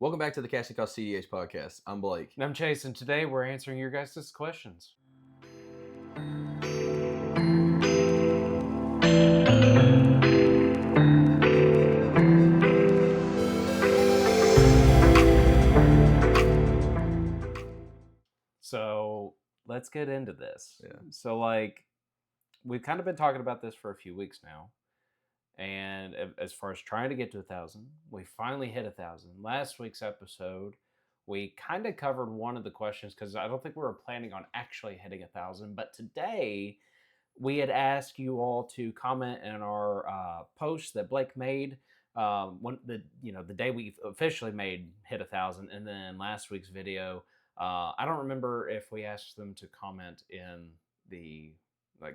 Welcome back to the Casting Call cEDH podcast. I'm Blake. And I'm Chase, and today we're answering your guys' questions. So let's get into this. Yeah. So we've kind of been talking about this for a few weeks now. And as far as trying to get to 1,000, we finally hit 1,000. Last week's episode, we kind of covered one of the questions because I don't think we were planning on actually hitting 1,000. But today, we had asked you all to comment in our post that Blake made the day we officially hit 1,000, and then last week's video. I don't remember if we asked them to comment in the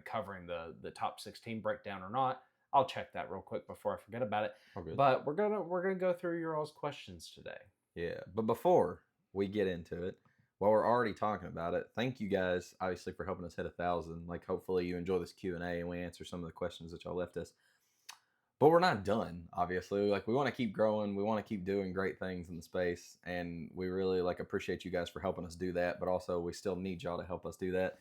covering the top 16 breakdown or not. I'll check that real quick before I forget about it. But we're gonna go through your all's questions today. Yeah, but before we get into it, while we're already talking about it, thank you guys obviously for helping us hit 1,000. Hopefully you enjoy this Q&A and we answer some of the questions that y'all left us. But we're not done, obviously. We want to keep growing. We want to keep doing great things in the space, and we really appreciate you guys for helping us do that. But also, we still need y'all to help us do that.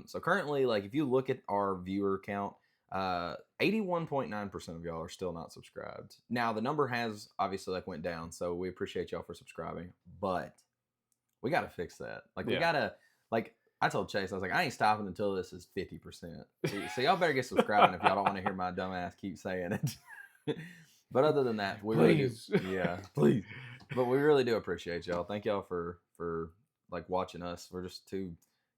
So currently, if you look at our viewer count, 81.9% of y'all are still not subscribed. Now the number has obviously went down, so we appreciate y'all for subscribing, but we got to fix that. We gotta I told Chase, I was I ain't stopping until this is 50%. So y'all better get subscribing if y'all don't want to hear my dumb ass keep saying it. But other than that, we please. Really do, yeah, please. But we really do appreciate y'all. Thank y'all for watching us. We're just two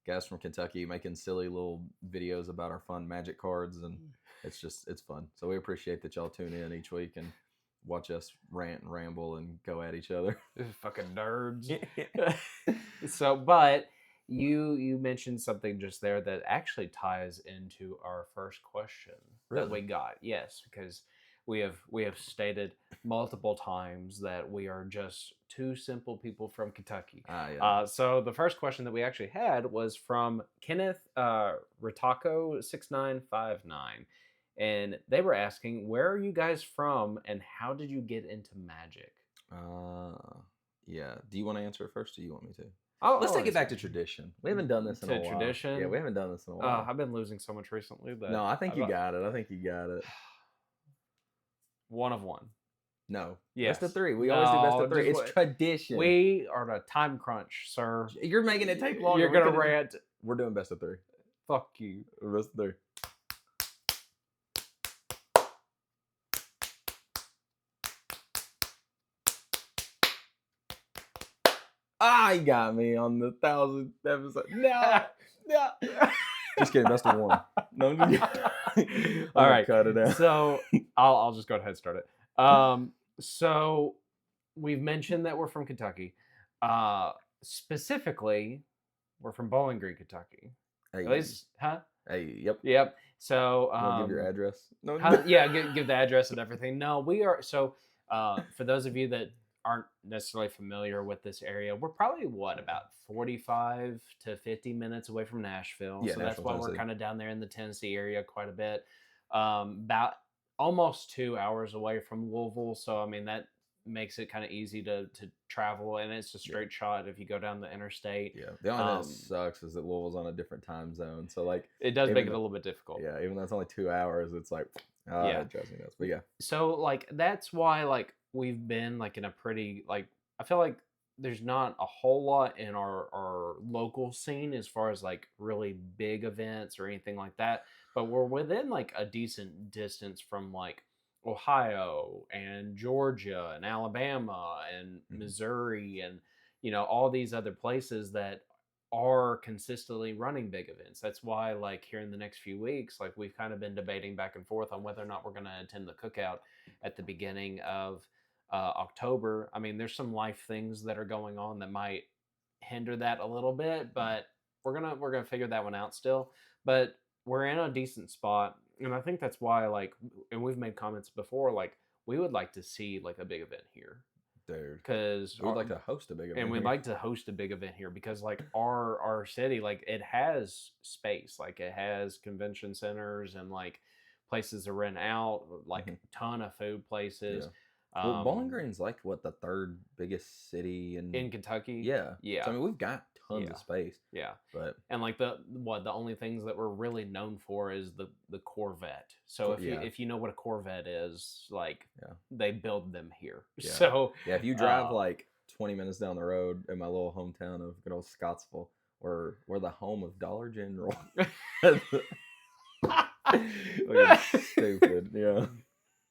guys from Kentucky making silly little videos about our fun Magic cards, and it's fun. So we appreciate that y'all tune in each week and watch us rant and ramble and go at each other. Fucking nerds. So, but you mentioned something just there that actually ties into our first question that we got. Yes, because we have stated multiple times that we are just two simple people from Kentucky. Yeah. So the first question that we actually had was from Kenneth Ritako 6959, and they were asking, where are you guys from, and how did you get into Magic? Yeah. Do you want to answer it first, or do you want me to? Let's take it back to tradition. We haven't done this in a while. Tradition? Yeah, we haven't done this in a while. I've been losing so much recently. No, I think you got it. I think you got it. One of one. No. Yes. Best of three. We always do best of three. It's tradition. We are on a time crunch, sir. You're making it take longer. You're going to rant. We're doing best of three. Fuck you. Best of three. You got me on the 1,000th episode. No. Just kidding. Best of one. No. All right. Cut it out. So I'll just go ahead and start it. So we've mentioned that we're from Kentucky. Specifically, we're from Bowling Green, Kentucky. Hey, at least, huh? Hey, yep. Yep. So give your address. No. Give the address and everything. No, we are. So for those of you that aren't necessarily familiar with this area, we're probably about 45 to 50 minutes away from Nashville. Yeah, so Nashville, that's why Tennessee. We're kind of down there in the Tennessee area quite a bit. About almost 2 hours away from Louisville. So I mean that makes it kind of easy to travel, and it's a straight shot if you go down the interstate. Yeah. The only thing that sucks is that Louisville's on a different time zone. So it does make it a little bit difficult. Yeah, even though it's only 2 hours, it's it drives me nuts. But yeah. So that's why we've been in a pretty I feel like there's not a whole lot in our local scene as far as really big events or anything like that, but we're within a decent distance from Ohio and Georgia and Alabama and Missouri and all these other places that are consistently running big events. That's why here in the next few weeks we've kind of been debating back and forth on whether or not we're going to attend the cookout at the beginning of October. I mean, there's some life things that are going on that might hinder that a little bit, but we're gonna figure that one out still. But we're in a decent spot, and I think that's why and we've made comments before we would like to see a big event here, dude, because we'd like to host a big event, and we'd like to host a big event here because our city it has space, it has convention centers and places to rent out, a ton of food places. Well, Bowling Green's like what, the third biggest city in Kentucky. yeah. So Yeah, I mean, we've got tons yeah, of space, yeah. but And like the only things that we're really known for is the Corvette. So yeah, if you know what a Corvette is, like yeah, they build them here. yeah, So yeah. If you drive uh, like 20 minutes down the road in my little hometown of good old Scottsville, we're the home of Dollar General. Fucking stupid, yeah.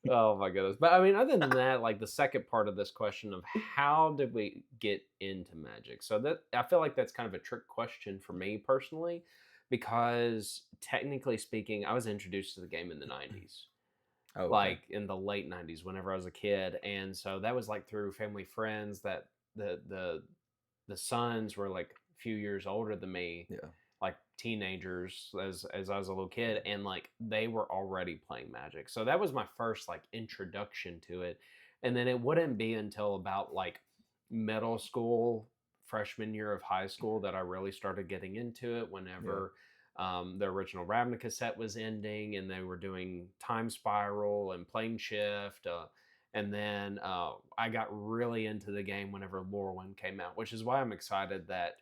oh my goodness. But I mean, other than that, like the second part of this question of how did we get into Magic? So that I feel like that's kind of a trick question for me personally, because technically speaking, I was introduced to the game in the 90s, Oh, okay. like in the late 90s whenever I was a kid. And so that was like through family friends that the sons were like a few years older than me, Yeah. like teenagers as I was a little kid, and like they were already playing Magic. So that was my first like introduction to it. And then it wouldn't be until about like middle school, freshman year of high school that I really started getting into it Yeah. whenever the original Ravnica set was ending and they were doing Time Spiral and Plane Shift. And then I got really into the game whenever Lorwyn came out, which is why I'm excited that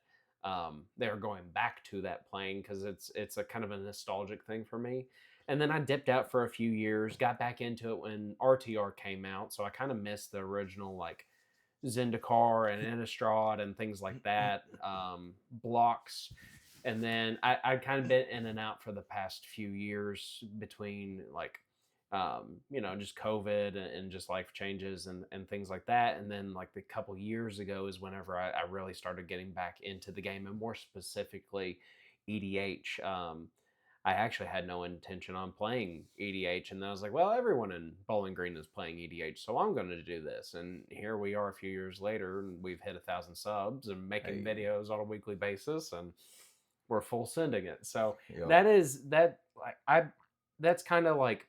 they're going back to that plane because it's a kind of a nostalgic thing for me. And then I dipped out for a few years, got back into it when RTR came out, so I kind of missed the original like Zendikar and Innistrad and things like that, blocks. And then I'd kind of been in and out for the past few years between like just COVID and just life changes and things like that. And then like the couple years ago is whenever I really started getting back into the game and more specifically EDH. I actually had no intention on playing EDH, and then I was like, well, everyone in Bowling Green is playing EDH, so I'm going to do this. And here we are a few years later, and we've hit 1,000 subs and making Hey. videos on a weekly basis, and we're full sending it. So Yep. that is that like I that's kind of like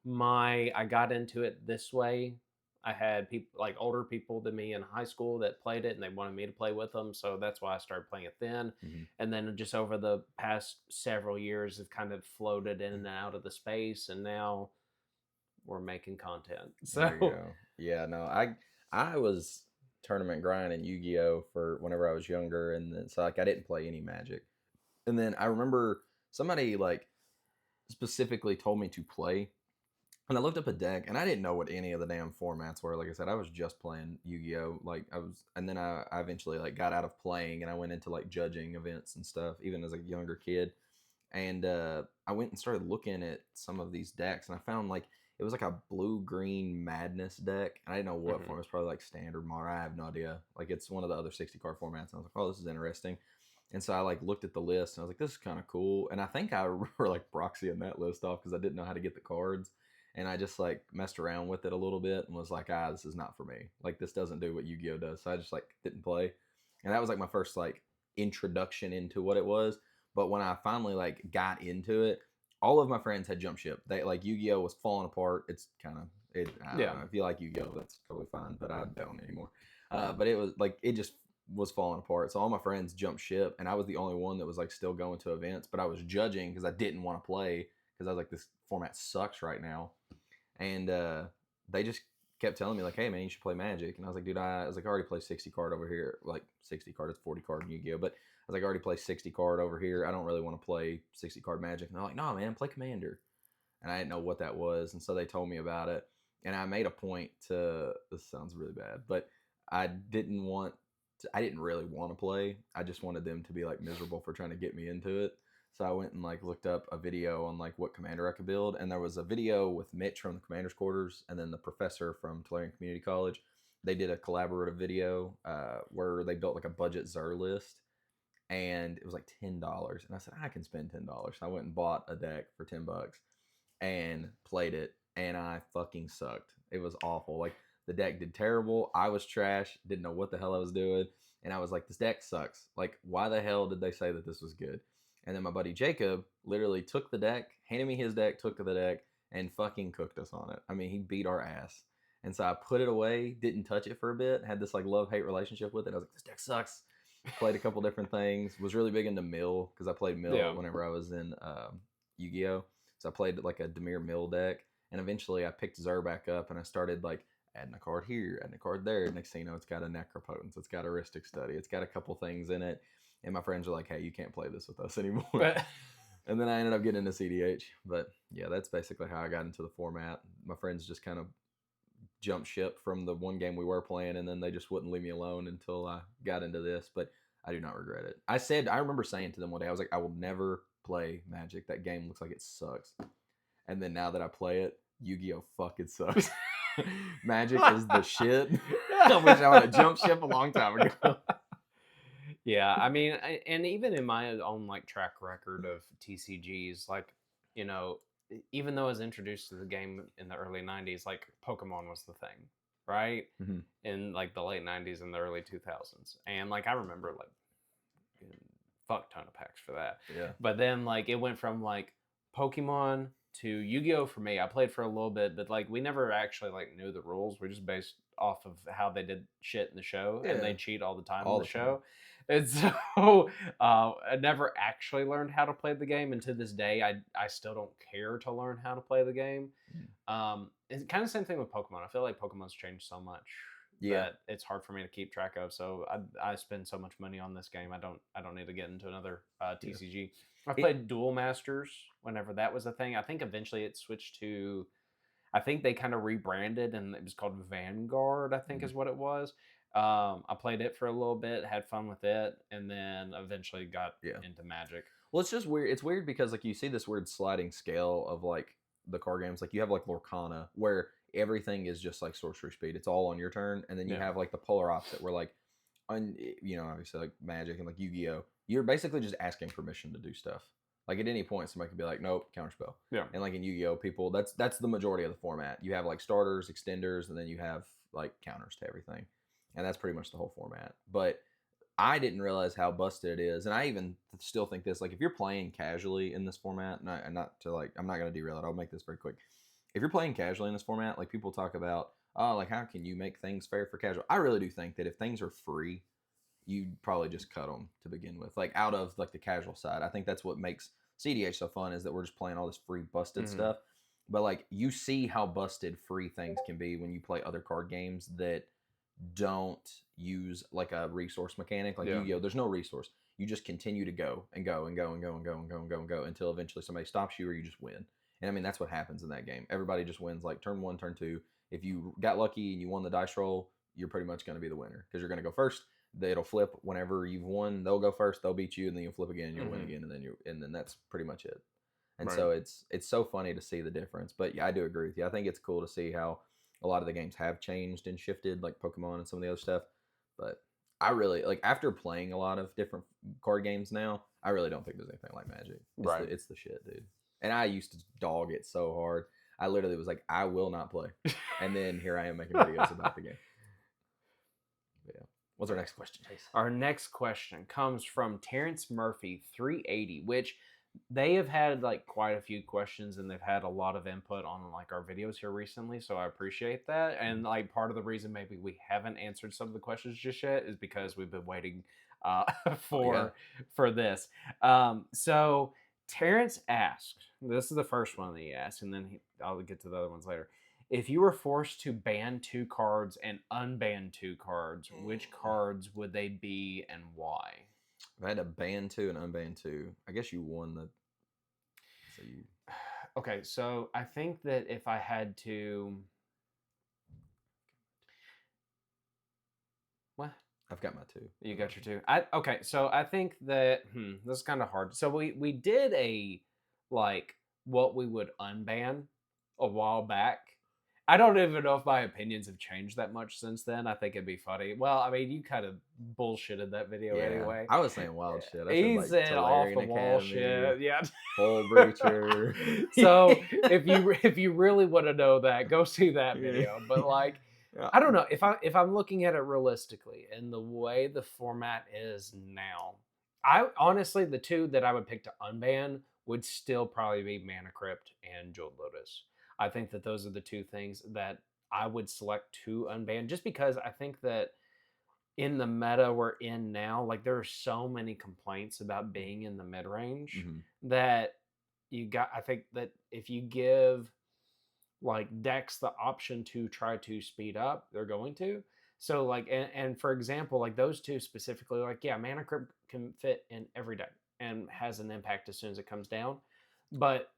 I got into it this way. I had people like older people than me in high school that played it and they wanted me to play with them. So that's why I started playing it then. Mm-hmm. And then just over the past several years, have kind of floated in and out of the space. And now we're making content. There you So, go. Yeah, no, I was tournament grinding Yu-Gi-Oh for whenever I was younger, and then so like I didn't play any Magic. And then I remember somebody like specifically told me to play, and I looked up a deck, and I didn't know what any of the damn formats were. Like I said, I was just playing Yu-Gi-Oh. Like I was, and then I eventually like got out of playing, and I went into like judging events and stuff, even as a younger kid. And I went and started looking at some of these decks, and I found like it was like a blue green madness deck, and I didn't know what form. It's probably like standard modern. I have no idea. Like it's one of the other 60 card formats. And I was like, oh, this is interesting. And so I like looked at the list, and I was like, this is kind of cool. And I think I remember like proxying that list off because I didn't know how to get the cards, and I just like messed around with it a little bit and was like, this is not for me. Like this doesn't do what Yu-Gi-Oh does. So I just like didn't play, and that was like my first like introduction into what it was. But when I finally like got into it, all of my friends had jumped ship. They like Yu-Gi-Oh was falling apart. It's kind of it. I don't yeah. know. If you like Yu-Gi-Oh, that's totally fine. But I don't anymore. But it was like it just was falling apart. So all my friends jumped ship, and I was the only one that was like still going to events. But I was judging because I didn't want to play because I was like, this format sucks right now. And they just kept telling me like, hey man, you should play Magic. And I was like, dude, I was like, I already play 60 card over here. Like 60 card, it's 40 card in Yu-Gi-Oh. But I was like, I already play 60 card over here. I don't really want to play 60 card Magic. And they're like, no, man, play Commander. And I didn't know what that was. And so they told me about it. And I made a point to, this sounds really bad, but I didn't really want to play. I just wanted them to be like miserable for trying to get me into it. So I went and like looked up a video on like what commander I could build. And there was a video with Mitch from the Commander's Quarters and then the professor from Tulare Community College. They did a collaborative video where they built like a budget Zer list, and it was like $10. And I said, I can spend $10. So I went and bought a deck for $10 and played it, and I fucking sucked. It was awful. Like the deck did terrible. I was trash. Didn't know what the hell I was doing. And I was like, this deck sucks. Like, why the hell did they say that this was good? And then my buddy Jacob literally took the deck, handed me his deck, took the deck, and fucking cooked us on it. I mean, he beat our ass. And so I put it away, didn't touch it for a bit, had this like love-hate relationship with it. I was like, this deck sucks. Played a couple different things. Was really big into Mill because I played Mill whenever I was in Yu-Gi-Oh. So I played like a Demir Mill deck, and eventually I picked Zer back up, and I started like adding a card here, adding a card there. Next thing you know, it's got a Necropotence, it's got a Rhystic Study, it's got a couple things in it. And my friends are like, hey, you can't play this with us anymore. And then I ended up getting into cEDH. But yeah, that's basically how I got into the format. My friends just kind of jumped ship from the one game we were playing, and then they just wouldn't leave me alone until I got into this. But I do not regret it. I remember saying to them one day, I was like, I will never play Magic. That game looks like it sucks. And then now that I play it, Yu-Gi-Oh fucking sucks. Magic is the shit. I wish I would have jumped ship a long time ago. Yeah, I mean, and even in my own like track record of TCGs, like, you know, even though I was introduced to the game in the early 90s, like Pokemon was the thing, right? Mm-hmm. In like the late 90s and the early 2000s. And like I remember like fuck ton of packs for that. Yeah. But then like it went from like Pokemon to Yu-Gi-Oh for me. I played for a little bit, but like we never actually like knew the rules. We just based off of how they did shit in the show, and they cheat all the time in the show. And so I never actually learned how to play the game, and to this day I still don't care to learn how to play the game. It's kind of the same thing with Pokemon. I feel like Pokemon's changed so much that it's hard for me to keep track of. So I spend so much money on this game. I don't need to get into another TCG. I played Duel Masters whenever that was a thing. I think eventually it switched to, I think they kind of rebranded and it was called Vanguard, I think is what it was. I played it for a little bit, had fun with it, and then eventually got into Magic. Well, it's just weird. It's weird because like you see this weird sliding scale of like the card games. Like you have like Lorcana, where everything is just like sorcery speed. It's all on your turn, and then you have like the polar opposite, where like, obviously like Magic and like Yu-Gi-Oh, you're basically just asking permission to do stuff. Like at any point, somebody could be like, "Nope, counterspell." Yeah. And like in Yu-Gi-Oh, people that's the majority of the format. You have like starters, extenders, and then you have like counters to everything, and that's pretty much the whole format. But I didn't realize how busted it is, and I even still think this. Like if you're playing casually in this format, and not to like, I'm not gonna derail it. I'll make this very quick. If you're playing casually in this format, like people talk about, oh, like how can you make things fair for casual? I really do think that if things are free, you'd probably just cut them to begin with, like out of like the casual side. I think that's what makes cEDH so fun, is that we're just playing all this free busted stuff. But like you see how busted free things can be when you play other card games that don't use like a resource mechanic. Like Yu-Gi-Oh, there's no resource. You just continue to go and go and go and go and go and go and go and go until eventually somebody stops you or you just win. And I mean, that's what happens in that game. Everybody just wins like turn 1, turn 2. If you got lucky and you won the dice roll, you're pretty much going to be the winner because you're going to go first. It'll flip whenever you've won. They'll go first. They'll beat you, and then you'll flip again. And you'll win again, and then that's pretty much it. And so it's so funny to see the difference. But yeah, I do agree with you. I think it's cool to see how a lot of the games have changed and shifted, like Pokemon and some of the other stuff. But I really like, after playing a lot of different card games now, I really don't think there's anything like Magic. It's the shit, dude. And I used to dog it so hard. I literally was like, I will not play. And then here I am making videos about the game. Yeah. What's our next question, Chase? Our next question comes from Terrence Murphy 380, which they have had like quite a few questions and they've had a lot of input on like our videos here recently, so I appreciate that. And like part of the reason maybe we haven't answered some of the questions just yet is because we've been waiting for this. So Terrence asked, this is the first one that he asked, and then I'll get to the other ones later. If you were forced to ban 2 cards and unban 2 cards, which cards would they be and why? If I had to ban 2 and unban 2, I guess you won the. So you. Okay, so I think that if I had to. What? I've got my 2. You got your 2. Okay, so I think that this is kind of hard. So we did a like what we would unban a while back. I don't even know if my opinions have changed that much since then. I think it'd be funny. Well, I mean, you kind of bullshitted that video anyway. I was saying wild shit. He said off the wall shit. Yeah. Full breacher. So if you really want to know that, go see that video. But like, I don't know, if I'm looking at it realistically and the way the format is now, I honestly, the 2 that I would pick to unban would still probably be Mana Crypt and Jeweled Lotus. I think that those are the 2 things that I would select to unban, just because I think that in the meta we're in now, like there are so many complaints about being in the mid range that I think that if you give like decks the option to try to speed up, they're going to. So like, and for example, like those two specifically, like yeah, Mana Crypt can fit in every deck and has an impact as soon as it comes down. But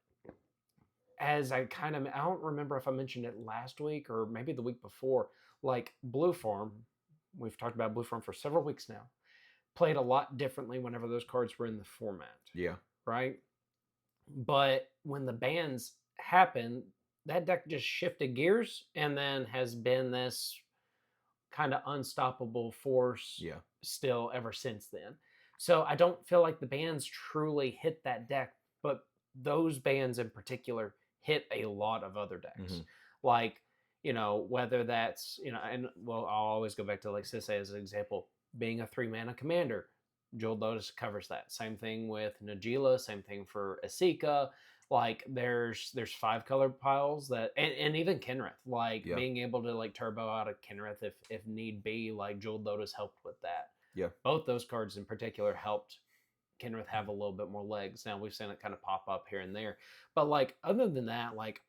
as I kind of, I don't remember if I mentioned it last week or maybe the week before, like Blue Form, we've talked about Blue Form for several weeks now, played a lot differently whenever those cards were in the format. Yeah. Right. But when the bans happened, that deck just shifted gears and then has been this kind of unstoppable force still ever since then. So I don't feel like the bans truly hit that deck, but those bans in particular hit a lot of other decks. Mm-hmm. Like, you know, whether that's, you know, and well, I'll always go back to like Sisse as an example, being a 3-mana commander. Jeweled Lotus covers that. Same thing with Najila, same thing for Asika. Like there's 5 color piles that and even Kenrith, like being able to like turbo out a Kenrith if need be, like Jeweled Lotus helped with that. Yeah. Both those cards in particular helped Kenrith have a little bit more legs. Now we've seen it kind of pop up here and there. But like other than that, like,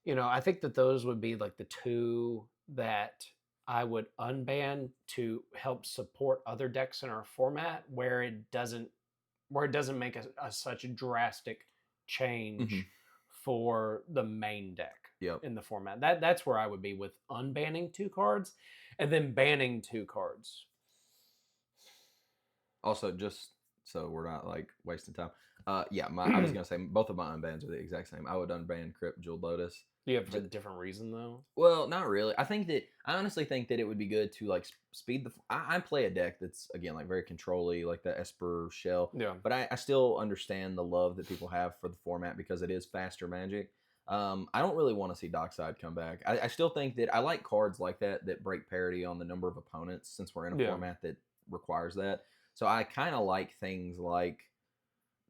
you know, I think that those would be like the two that I would unban to help support other decks in our format where it doesn't make a such a drastic change for the main deck in the format. That's where I would be with unbanning 2 cards and then banning 2 cards. Also, just so we're not like wasting time. I was gonna say both of my unbans are the exact same. I would unban Crypt, Jeweled Lotus. Do you have a different reason though? Well, not really. I honestly think that it would be good to like speed the. I play a deck that's again like very control-y, like the Esper shell. Yeah. But I still understand the love that people have for the format because it is faster Magic. I don't really want to see Dockside come back. I still think that I like cards like that break parity on the number of opponents since we're in a format that requires that. So I kind of like things like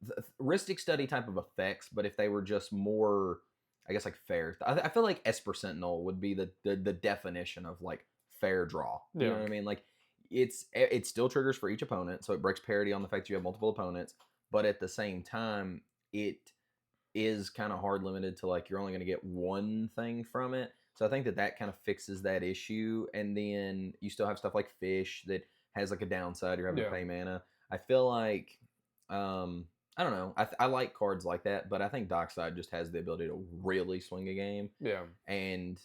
the Rhystic Study type of effects, but if they were just more, I guess, like fair. I feel like Esper Sentinel would be the definition of like fair draw. You know what I mean? Like it still triggers for each opponent, so it breaks parity on the fact you have multiple opponents, but at the same time, it is kind of hard limited to like you're only going to get one thing from it. So I think that kind of fixes that issue, and then you still have stuff like Fish that has like a downside. You're having to pay mana. I feel like I don't know. I like cards like that, but I think Dockside just has the ability to really swing a game. Yeah. And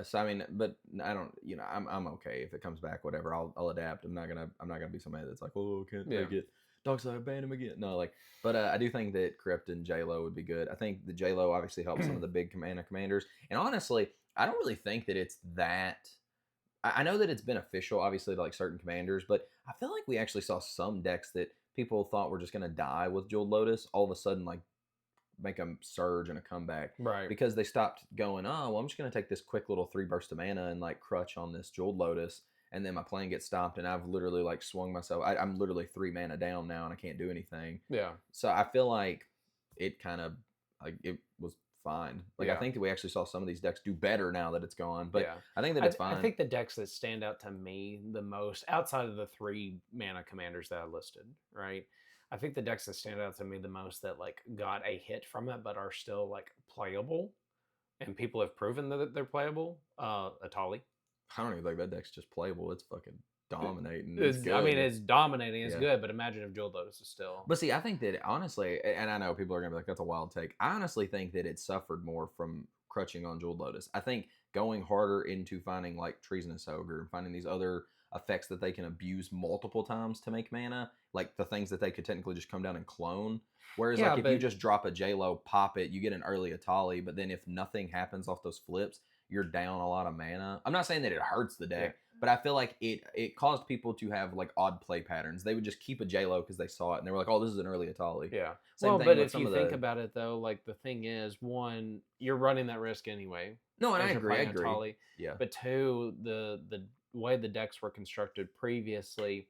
so I mean, but I don't. You know, I'm okay if it comes back. Whatever. I'll adapt. I'm not gonna be somebody that's like, oh, can't take it. Dockside, ban him again. No, like, but I do think that Crypt and J-Lo would be good. I think the J-Lo obviously helps some of the big commanders. And honestly, I don't really think that it's that. I know that it's beneficial, obviously, to like certain commanders, but I feel like we actually saw some decks that people thought were just going to die with Jeweled Lotus all of a sudden like make them surge and a comeback. Right. Because they stopped going, oh, well, I'm just going to take this quick little 3 burst of mana and like crutch on this Jeweled Lotus, and then my plan gets stopped, and I've literally like swung myself. I'm literally 3 mana down now, and I can't do anything. Yeah. So I feel like it kind of like it was fine. Like I think that we actually saw some of these decks do better now that it's gone. But I think that it's fine. I think the decks that stand out to me the most, outside of the 3 mana commanders that I listed, right? I think the decks that stand out to me the most that like got a hit from it but are still like playable, and people have proven that they're playable. Atali. I don't even think that deck's just playable. It's fucking dominating. I mean, it's dominating. It's good, but imagine if Jeweled Lotus is still. But see, I think that honestly, and I know people are gonna be like, "That's a wild take." I honestly think that it suffered more from crutching on Jeweled Lotus. I think going harder into finding like Treasonous Ogre and finding these other effects that they can abuse multiple times to make mana, like the things that they could technically just come down and clone. Whereas like if you just drop a J-Lo, pop it, you get an early Atali, but then if nothing happens off those flips, you're down a lot of mana. I'm not saying that it hurts the deck, but I feel like it caused people to have like odd play patterns. They would just keep a J-Lo because they saw it and they were like, oh, this is an early Atali. Yeah. Well, but if you think about it though, like the thing is, 1, you're running that risk anyway. No, and I agree. Atali. Yeah. But 2, the way the decks were constructed previously,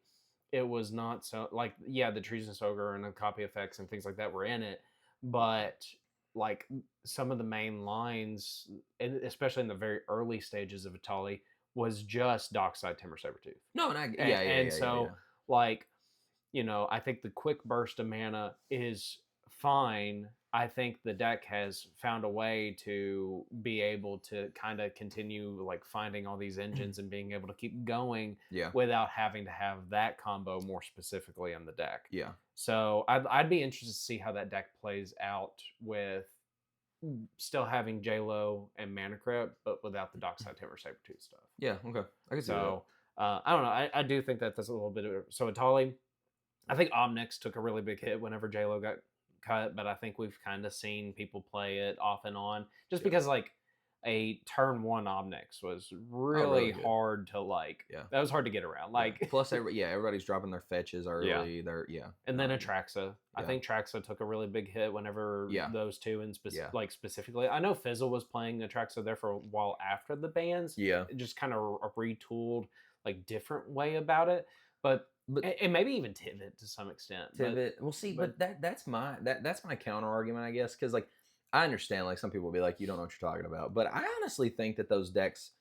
it was not so like the Treasonous Ogre and the copy effects and things like that were in it, but like some of the main lines, and especially in the very early stages of Atali, was just Dockside Timber Sabertooth. No, and so like, you know, I think the quick burst of mana is fine. I think the deck has found a way to be able to kind of continue like finding all these engines and being able to keep going Yeah. without having to have that combo more specifically in the deck. Yeah. So I'd be interested to see how that deck plays out with still having J-Lo and Mana Crypt, but without the Dockside Timber Sabertooth stuff. Yeah. Okay. I can see that. So I don't know. I do think that there's a little bit of so Atali. I think Omnix took a really big hit whenever J-Lo got cut, but I think we've kind of seen people play it off and on just because like a turn 1 Omnix was really good. hard to like. Yeah. That was hard to get around. Like plus everybody's dropping their fetches early. They're and then Atraxa. I yeah. think Traxa took a really big hit whenever those two and like specifically. I know Fizzle was playing Atraxa there for a while after the bans. Yeah. Just kind of a retooled like different way about it. But and maybe even Tivit to some extent. Tivit, we'll see. But that's my counter argument, I guess, because like I understand like some people will be like, you don't know what you're talking about, but I honestly think that those decks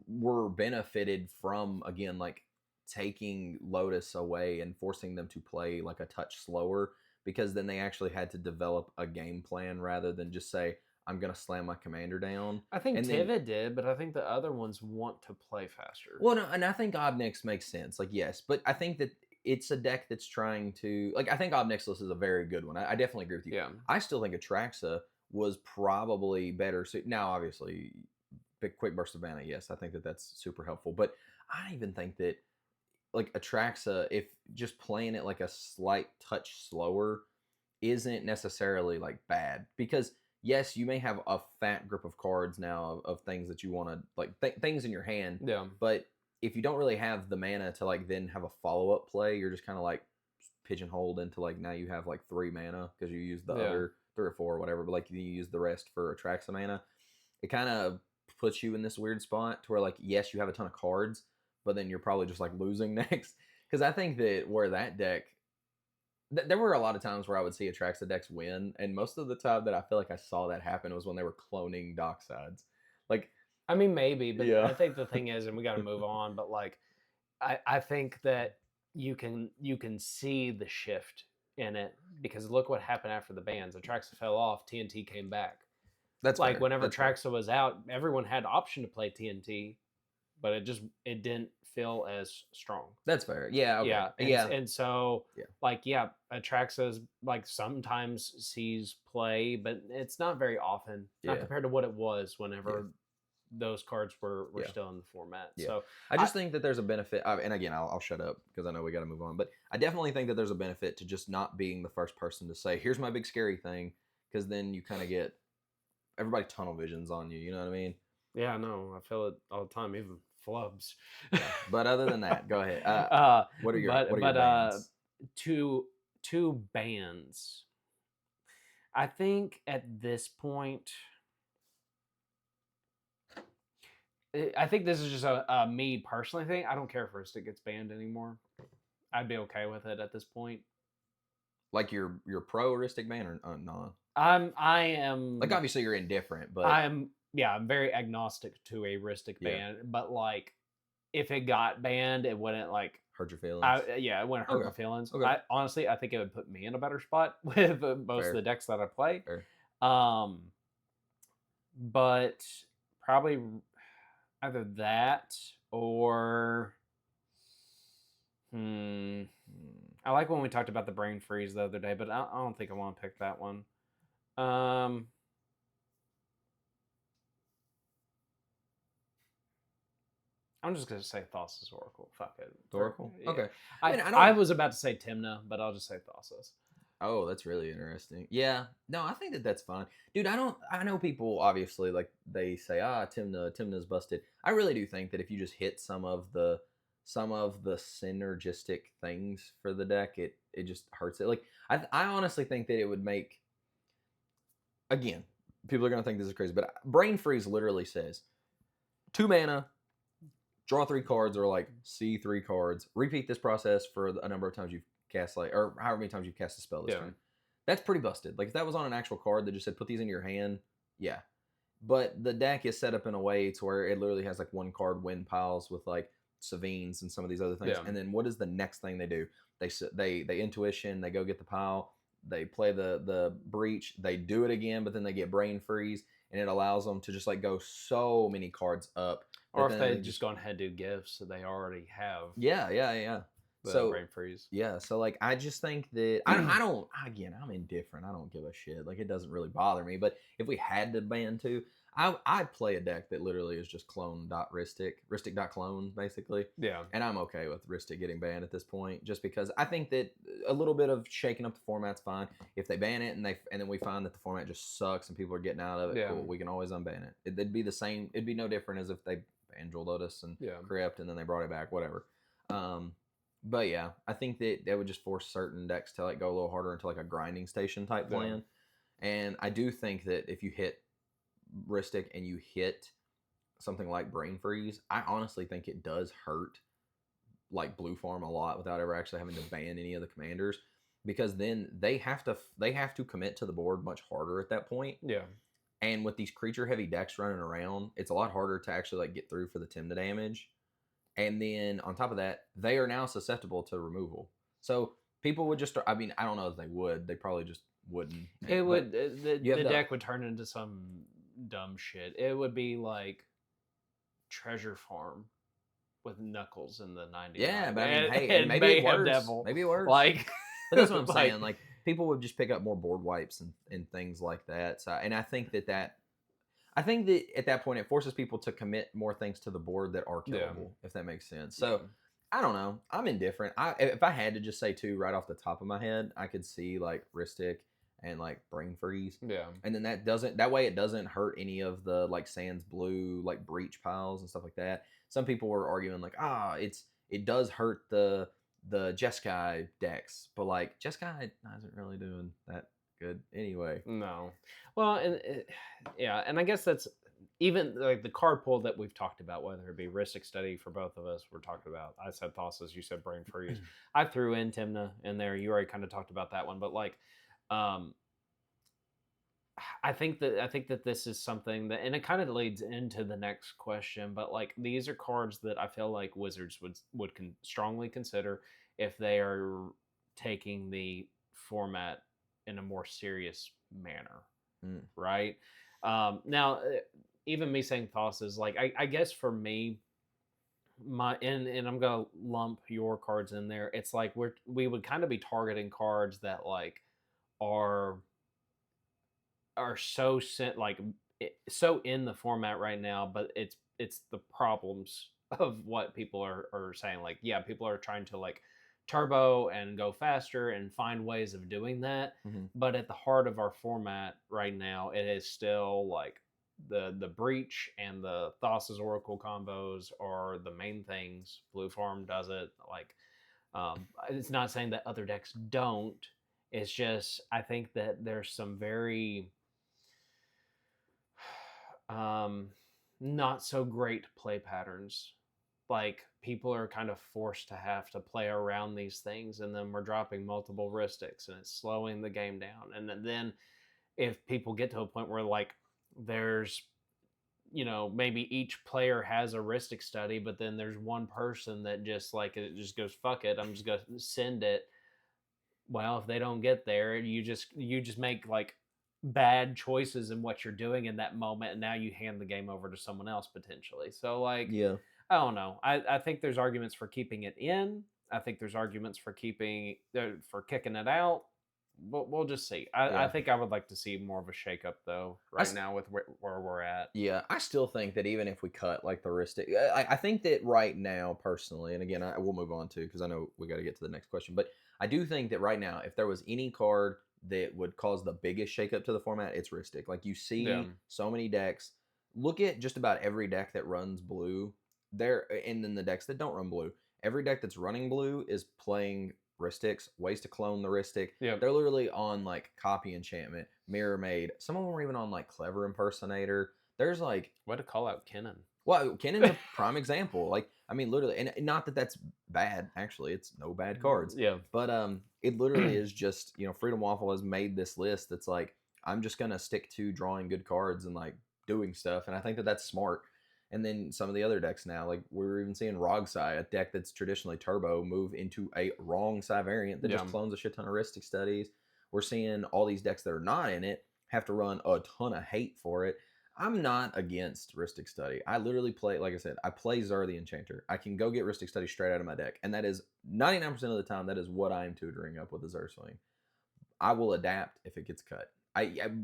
were benefited from again like taking Lotus away and forcing them to play like a touch slower, because then they actually had to develop a game plan rather than just say, I'm gonna slam my commander down. I think Tivit did, but I think the other ones want to play faster. Well, no, and I think Obnix makes sense. Like, yes, but I think that it's a deck that's trying to like. I think Obnixless is a very good one. I definitely agree with you. Yeah. I still think Atraxa was probably better. So now, obviously, big quick burst of mana. Yes, I think that that's super helpful. But I even think that like Atraxa, if just playing it like a slight touch slower, isn't necessarily like bad, because yes, you may have a fat grip of cards now of things that you want to like things in your hand. Yeah. But if you don't really have the mana to like then have a follow up play, you're just kind of like pigeonholed into like now you have like 3 mana because you use the other 3 or 4 or whatever, but like you use the rest for Atraxa mana. It kind of puts you in this weird spot to where like yes, you have a ton of cards, but then you're probably just like losing next. Because I think that where that deck. There were a lot of times where I would see Atraxa decks win, and most of the time that I feel like I saw that happen was when they were cloning Docksides. Like, I mean, maybe, but I think the thing is, and we got to move on, but like, I think that you can see the shift in it, because look what happened after the bans. Atraxa fell off, TNT came back. That's like fair. Whenever Atraxa was out, everyone had option to play TNT, but it didn't feel as strong. That's fair. Yeah. Okay. And so like Atraxa's like sometimes sees play, but it's not very often. Not compared to what it was whenever those cards were still in the format. So I just think that there's a benefit, and again I'll shut up because I know we got to move on, but I definitely think that there's a benefit to just not being the first person to say, here's my big scary thing, because then you kind of get everybody tunnel visions on you, you know what I mean? Yeah, no, I feel it all the time, even flubs. But other than that, go ahead. What are your bands? Two bands. I think at this point, I think this is just a me personally thing. I don't care if Rhystic gets banned anymore. I'd be okay with it at this point. Like you're pro Rhystic ban or non? I am like obviously you're indifferent, but I'm very agnostic to a Rhystic ban, but like if it got banned, it wouldn't like hurt your feelings. It wouldn't hurt my feelings. Okay. I think it would put me in a better spot with most of the decks that I play. Fair. But probably either that or I like when we talked about the brain freeze the other day, but I don't think I want to pick that one. I'm just gonna say Thassa's Oracle. Fuck it. Oracle? Yeah. Okay. I was about to say Timna, but I'll just say Thassa's. Oh, that's really interesting. Yeah. No, I think that that's fine. Dude, I know people obviously like they say, Timna's busted. I really do think that if you just hit some of the synergistic things for the deck, it just hurts it. Like I honestly think that it would make, again, people are gonna think this is crazy, but Brain Freeze literally says 2 mana, draw 3 cards, or like see 3 cards. Repeat this process for a number of times you've cast, like, or however many times you've cast a spell this turn. That's pretty busted. Like if that was on an actual card that just said put these into your hand, yeah. But the deck is set up in a way to where it literally has like 1 card win piles with like Savines and some of these other things. And then what is the next thing they do? They intuition, they go get the pile. they play the breach, they do it again, but then they get brain freeze, and it allows them to just like go so many cards up. Or if then they they just gone ahead and do gifts, so they already have yeah. the So brain freeze. yeah, so like I just think that I don't again I'm indifferent. I don't give a shit. Like it doesn't really bother me. But if we had to ban two, I'd play a deck that literally is just clone.Rhystic.clone basically. Yeah. And I'm okay with Rhystic getting banned at this point, just because I think that a little bit of shaking up the format's fine. If they ban it and then we find that the format just sucks and people are getting out of it, cool. We can always unban it. It'd be the same. It'd be no different as if they banned Jewel Lotus and Crypt and then they brought it back, whatever. But yeah, I think that would just force certain decks to like go a little harder into like a grinding station type plan. And I do think that if you hit Rhystic and you hit something like Brain Freeze, I honestly think it does hurt like blue farm a lot without ever actually having to ban any of the commanders, because then they have to commit to the board much harder at that point. Yeah. And with these creature heavy decks running around, it's a lot harder to actually like get through for the Timna damage. And then on top of that, they are now susceptible to removal. So people would just, I mean, I don't know if they would. They probably just wouldn't. It would, the deck would turn into some dumb shit. It would be like Treasure Farm with Knuckles in the 90s. Yeah, but I mean, hey, maybe it works. Devil. Maybe it works. Like, but that's what I'm saying. Like, people would just pick up more board wipes and things like that. So, and I think that at that point it forces people to commit more things to the board that are killable, if that makes sense. So I don't know. I'm indifferent. If I had to just say two right off the top of my head, I could see like Rhystic and like Brain Freeze. Yeah. And then that way it doesn't hurt any of the like Sands Blue like breach piles and stuff like that. Some people were arguing like, it does hurt the Jeskai decks, but like Jeskai isn't really doing that good anyway. No. Well, and I guess that's even like the card pool that we've talked about, whether it be Rhystic Study for both of us, we're talking about. I said Thassa's, you said Brain Freeze. I threw in Timna in there. You already kind of talked about that one, but like, I think that this is something that, and it kind of leads into the next question, but like these are cards that I feel like Wizards would strongly consider if they are taking the format in a more serious manner, right? Now, even me saying Thassa's, like I guess for me, and I'm gonna lump your cards in there. It's like we would kind of be targeting cards that like are so so in the format right now, but it's the problems of what people are saying. Like, yeah, people are trying to like turbo and go faster and find ways of doing that. But at the heart of our format right now, it is still like the breach and the Thassa's Oracle combos are the main things. Blue Farm does it. Like, it's not saying that other decks don't. It's just I think that there's some very not so great play patterns. Like, people are kind of forced to have to play around these things, and then we're dropping multiple Rhystics, and it's slowing the game down. And then if people get to a point where like there's, maybe each player has a Rhystic Study, but then there's one person that just like it just goes, fuck it, I'm just gonna send it. Well, if they don't get there, you just make like bad choices in what you're doing in that moment, and now you hand the game over to someone else potentially. So like, yeah, I don't know. I think there's arguments for keeping it in. I think there's arguments for kicking it out. But we'll just see. I think I would like to see more of a shakeup though now with where we're at. Yeah, I still think that even if we cut like the Rhystic, I think that right now personally, and again I will move on to because I know we got to get to the next question, but I do think that right now if there was any card that would cause the biggest shakeup to the format, it's Rhystic. Like, you see so many decks. Look at just about every deck that runs blue there, and then the decks that don't run blue. Every deck that's running blue is playing Rhystics, ways to clone the Rhystic. They're literally on like Copy Enchantment, Mirror Maid. Some of them are even on like Clever Impersonator. There's like, what to call out Kennen. Well, Kennen's a prime example. Like, I mean, literally, and not that that's bad. Actually, it's no bad cards. Yeah. But it literally is just, Freedom Waffle has made this list that's like, I'm just gonna stick to drawing good cards and like doing stuff, and I think that that's smart. And then some of the other decks now, like we're even seeing Rogsai, a deck that's traditionally turbo, move into a wrong Sai variant that just clones a shit ton of Rhystic Studies. We're seeing all these decks that are not in it have to run a ton of hate for it. I'm not against Rhystic Study. I literally play, like I said, I play Xur the Enchanter. I can go get Rhystic Study straight out of my deck, and that is 99% of the time, that is what I am tutoring up with the Xur swing. I will adapt if it gets cut.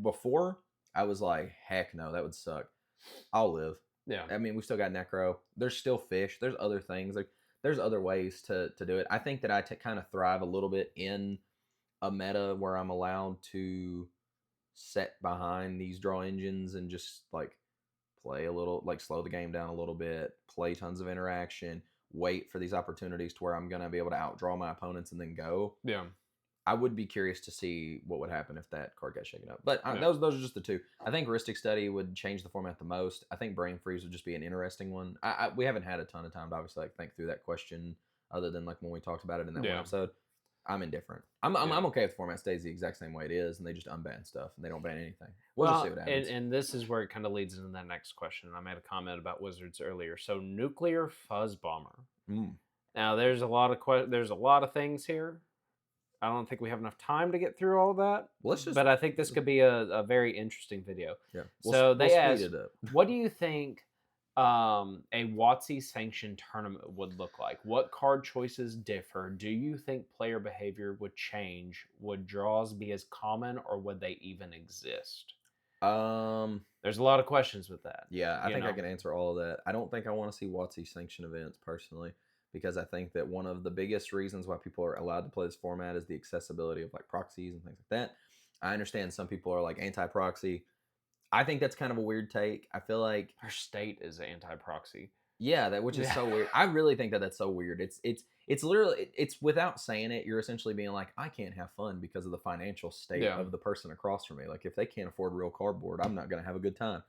Before, I was like, heck no, that would suck. I'll live. Yeah. I mean, we still got Necro. There's still fish. There's other things. Like, there's other ways to do it. I think that I kind of thrive a little bit in a meta where I'm allowed to set behind these draw engines and just like play a little, like slow the game down a little bit, play tons of interaction, wait for these opportunities to where I'm going to be able to outdraw my opponents and then go. Yeah. I would be curious to see what would happen if that card got shaken up. But those are just the two. I think Rhystic Study would change the format the most. I think Brain Freeze would just be an interesting one. We haven't had a ton of time to obviously like think through that question other than like when we talked about it in that one episode. I'm indifferent. I'm okay if the format stays the exact same way it is and they just unban stuff and they don't ban anything. We'll just see what happens. And this is where it kind of leads into that next question. I made a comment about Wizards earlier. So Nuclear Fuzz Bomber. Now there's a lot of things here. I don't think we have enough time to get through all of that. But I think this could be a very interesting video. Yeah. So they asked, what do you think a WotC sanctioned tournament would look like? What card choices differ? Do you think player behavior would change? Would draws be as common, or would they even exist? There's a lot of questions with that. Yeah, I think I can answer all of that. I don't think I want to see WotC sanctioned events personally, because I think that one of the biggest reasons why people are allowed to play this format is the accessibility of like proxies and things like that. I understand some people are like anti-proxy. I think that's kind of a weird take. I feel like our state is anti-proxy. Yeah, which is so weird. I really think that that's so weird. It's literally, it's without saying it, you're essentially being like, I can't have fun because of the financial state of the person across from me. Like, if they can't afford real cardboard, I'm not going to have a good time.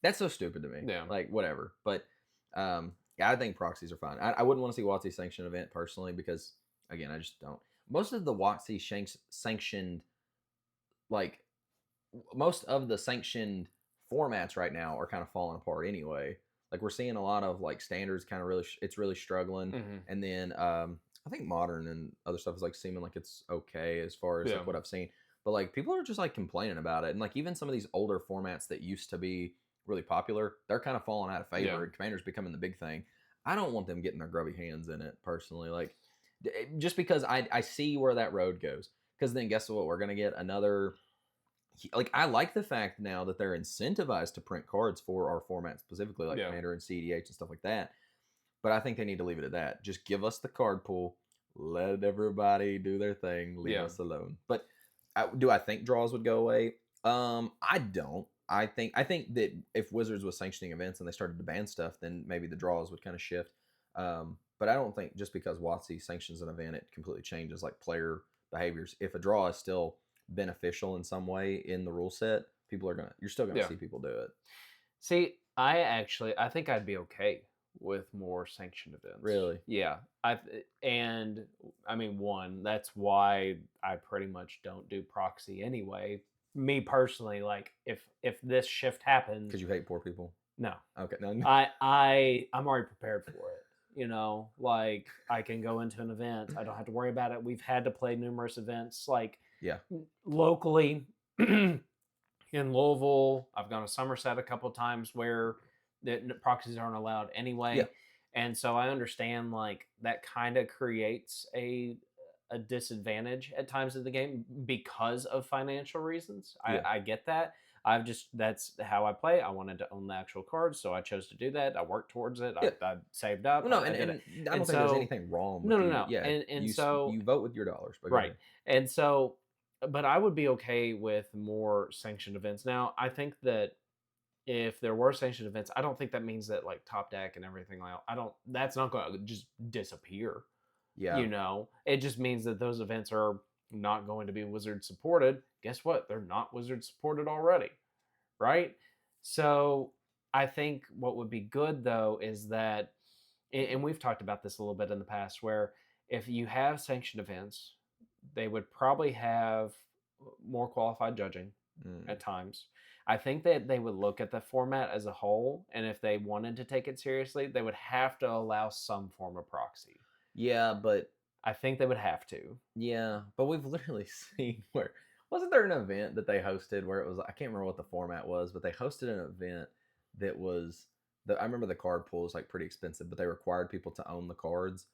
That's so stupid to me. Yeah. Like, whatever. But yeah, I think proxies are fine. I wouldn't want to see WotC sanctioned event personally because, again, I just don't. Most of the WotC sanctioned, like, most of the sanctioned formats right now are kind of falling apart anyway. Like, we're seeing a lot of like standards kind of really, it's really struggling. And then I think modern and other stuff is like seeming like it's okay as far as like what I've seen. But like people are just like complaining about it. And like even some of these older formats that used to be really popular, they're kind of falling out of favor. Commander's becoming the big thing. I don't want them getting their grubby hands in it personally. Like just because I see where that road goes. Because then guess what? We're going to get another... Like, I like the fact now that they're incentivized to print cards for our format specifically, like Commander and cEDH and stuff like that. But I think they need to leave it at that. Just give us the card pool, let everybody do their thing, leave us alone. But do I think draws would go away? I don't. I think that if Wizards was sanctioning events and they started to ban stuff, then maybe the draws would kind of shift. But I don't think just because WotC sanctions an event, it completely changes like player behaviors. If a draw is still beneficial in some way in the rule set, you're still gonna see people do it. See, I think I'd be okay with more sanctioned events. Really? Yeah. I mean, one, that's why I pretty much don't do proxy anyway. Me personally, like if this shift happens, because you hate poor people. No. Okay. No. I'm already prepared for it. You know, like I can go into an event. I don't have to worry about it. We've had to play numerous events, like locally in Louisville. I've gone to Somerset a couple of times where the proxies aren't allowed anyway. And so I understand like that kind of creates a disadvantage at times in the game because of financial reasons. I get that. That's how I play. I wanted to own the actual cards, so I chose to do that. I worked towards it. I saved up. Well, no, and I don't think there's anything wrong with No. Yeah, and so you vote with your dollars. Right. And so, but I would be okay with more sanctioned events. Now, I think that if there were sanctioned events, I don't think that means that like Top Deck and everything like that's not going to just disappear. Yeah. You know, it just means that those events are not going to be Wizard supported. Guess what? They're not Wizard supported already, right? So I think what would be good though is that, and we've talked about this a little bit in the past, where if you have sanctioned events, they would probably have more qualified judging at times. I think that they would look at the format as a whole, and if they wanted to take it seriously, they would have to allow some form of proxy. Yeah, but I think they would have to. Yeah, but we've literally seen where wasn't there an event that they hosted where it was, I can't remember what the format was, but they hosted an event that was I remember the card pool was like pretty expensive, but they required people to own the cards.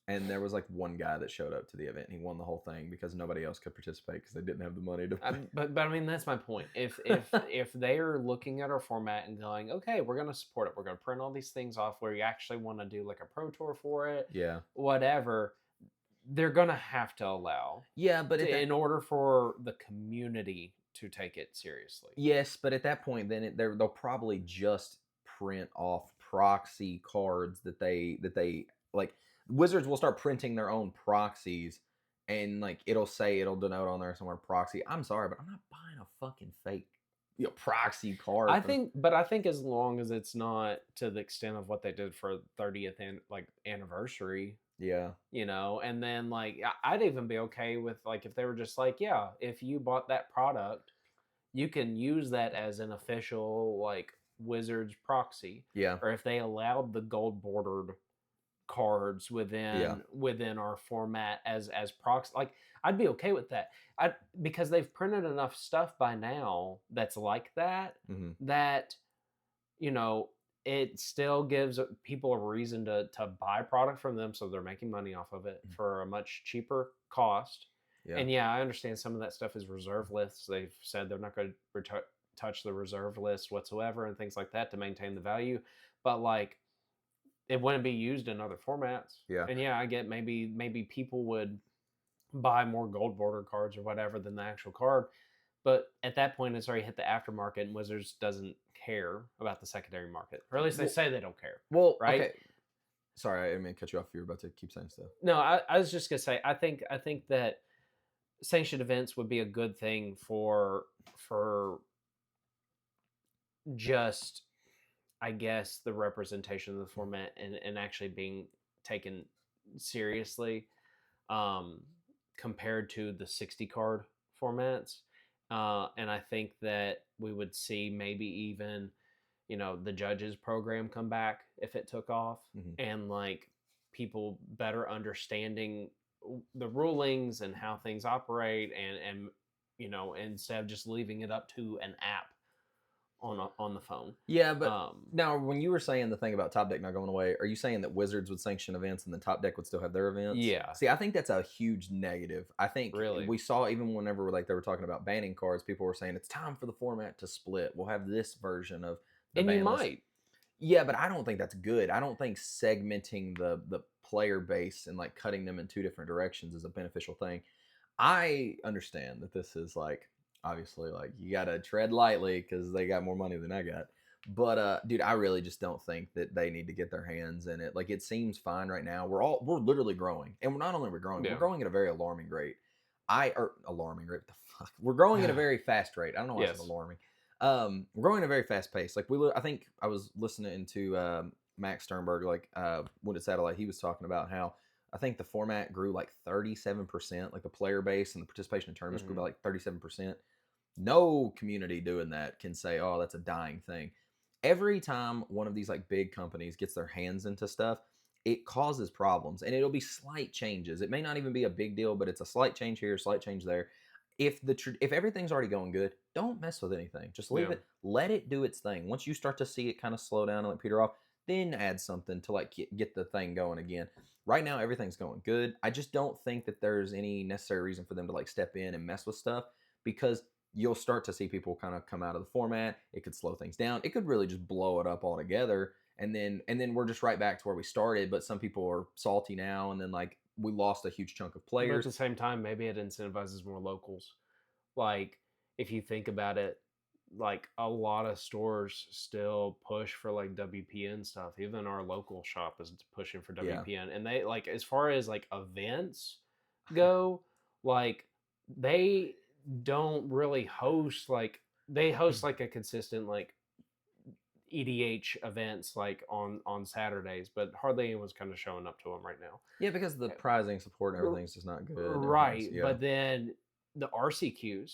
And there was like one guy that showed up to the event and he won the whole thing because nobody else could participate because they didn't have the money to pay. But I mean, that's my point. If they are looking at our format and going, okay, we're going to support it, we're going to print all these things off where you actually want to do like a pro tour for it, Yeah. whatever, they're going to have to allow. Yeah, but in order for the community to take it seriously. Yes, but at that point, then they'll probably just print off proxy cards that they like. Wizards will start printing their own proxies, and like it'll denote on there somewhere proxy. I'm sorry, but I'm not buying a fucking fake proxy card. I think as long as it's not to the extent of what they did for 30th anniversary. Yeah. And then like I'd even be okay with like if they were just like, yeah, if you bought that product, you can use that as an official like Wizards proxy. Yeah. Or if they allowed the gold bordered cards within our format as proxy, like I'd be okay with that. Because they've printed enough stuff by now that's like that, that it still gives people a reason to buy product from them, so they're making money off of it for a much cheaper cost. Yeah. And yeah, I understand some of that stuff is reserve lists. They've said they're not going to touch the reserve list whatsoever and things like that to maintain the value, but like it wouldn't be used in other formats. Yeah. And yeah, I get maybe people would buy more gold border cards or whatever than the actual card, but at that point it's already hit the aftermarket, and Wizards doesn't care about the secondary market, or at least they say they don't care. Well, right? Okay. Sorry, I didn't mean to cut you off. You were about to keep saying stuff. No, I was just gonna say I think that sanctioned events would be a good thing for just, I guess, the representation of the format and actually being taken seriously, compared to the 60 card formats. And I think that we would see maybe even, the judges program come back if it took off, and like people better understanding the rulings and how things operate, and instead of just leaving it up to an app on the phone. Yeah, but now when you were saying the thing about Top Deck not going away, are you saying that Wizards would sanction events and then Top Deck would still have their events? Yeah. See, I think that's a huge negative. I think really we saw even whenever like they were talking about banning cards, people were saying it's time for the format to split. We'll have this version of the and ban you list. might. Yeah, but I don't think that's good. I don't think segmenting the player base and like cutting them in two different directions is a beneficial thing. I understand that this is like, obviously, like you gotta tread lightly because they got more money than I got. But dude, I really just don't think that they need to get their hands in it. Like it seems fine right now. We're literally growing, and we're not only growing, we're growing at a very alarming rate. Alarming rate. What the fuck? We're growing at a very fast rate. I don't know why I said alarming. We're growing at a very fast pace. Like I think I was listening to Max Sternberg, like Wounded Satellite. He was talking about how I think the format grew like 37%, like the player base and the participation in tournaments grew by like 37%. No community doing that can say, oh, that's a dying thing. Every time one of these like big companies gets their hands into stuff, it causes problems, and it'll be slight changes. It may not even be a big deal, but it's a slight change here, slight change there. If everything's already going good, don't mess with anything. Just leave it. Let it do its thing. Once you start to see it kind of slow down and like peter off, then add something to like get the thing going again. Right now, everything's going good. I just don't think that there's any necessary reason for them to like step in and mess with stuff, because you'll start to see people kind of come out of the format. It could slow things down. It could really just blow it up altogether. And then we're just right back to where we started. But some people are salty now, and then like we lost a huge chunk of players. But at the same time, maybe it incentivizes more locals. Like if you think about it, like a lot of stores still push for like WPN stuff. Even our local shop is pushing for WPN, and they like, as far as like events go, like they don't really host, like they host like a consistent like EDH events like on Saturdays, but hardly anyone's kind of showing up to them right now. Yeah, because the prizing support and everything's just not good. Right. Yeah. But then the RCQs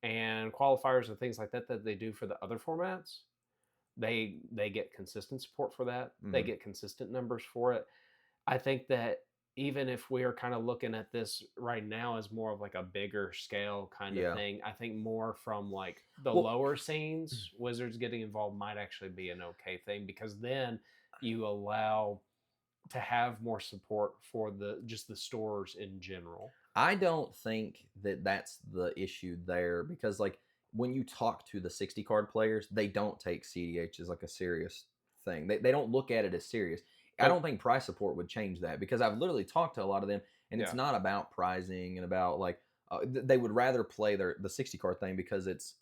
and qualifiers and things like that they do for the other formats, they get consistent support for that. They get consistent numbers for it. I think that even if we are kind of looking at this right now as more of like a bigger scale kind of Yeah. thing, I think more from like the Well, lower scenes, Wizards getting involved might actually be an okay thing, because then you allow to have more support for the just the stores in general. I don't think that that's the issue there, because like when you talk to the 60 card players, they don't take cEDH as like a serious thing. They don't look at it as serious. I But don't think prize support would change that, because I've literally talked to a lot of them, and it's yeah, not about prizing and about like they would rather play the 60 card thing because it's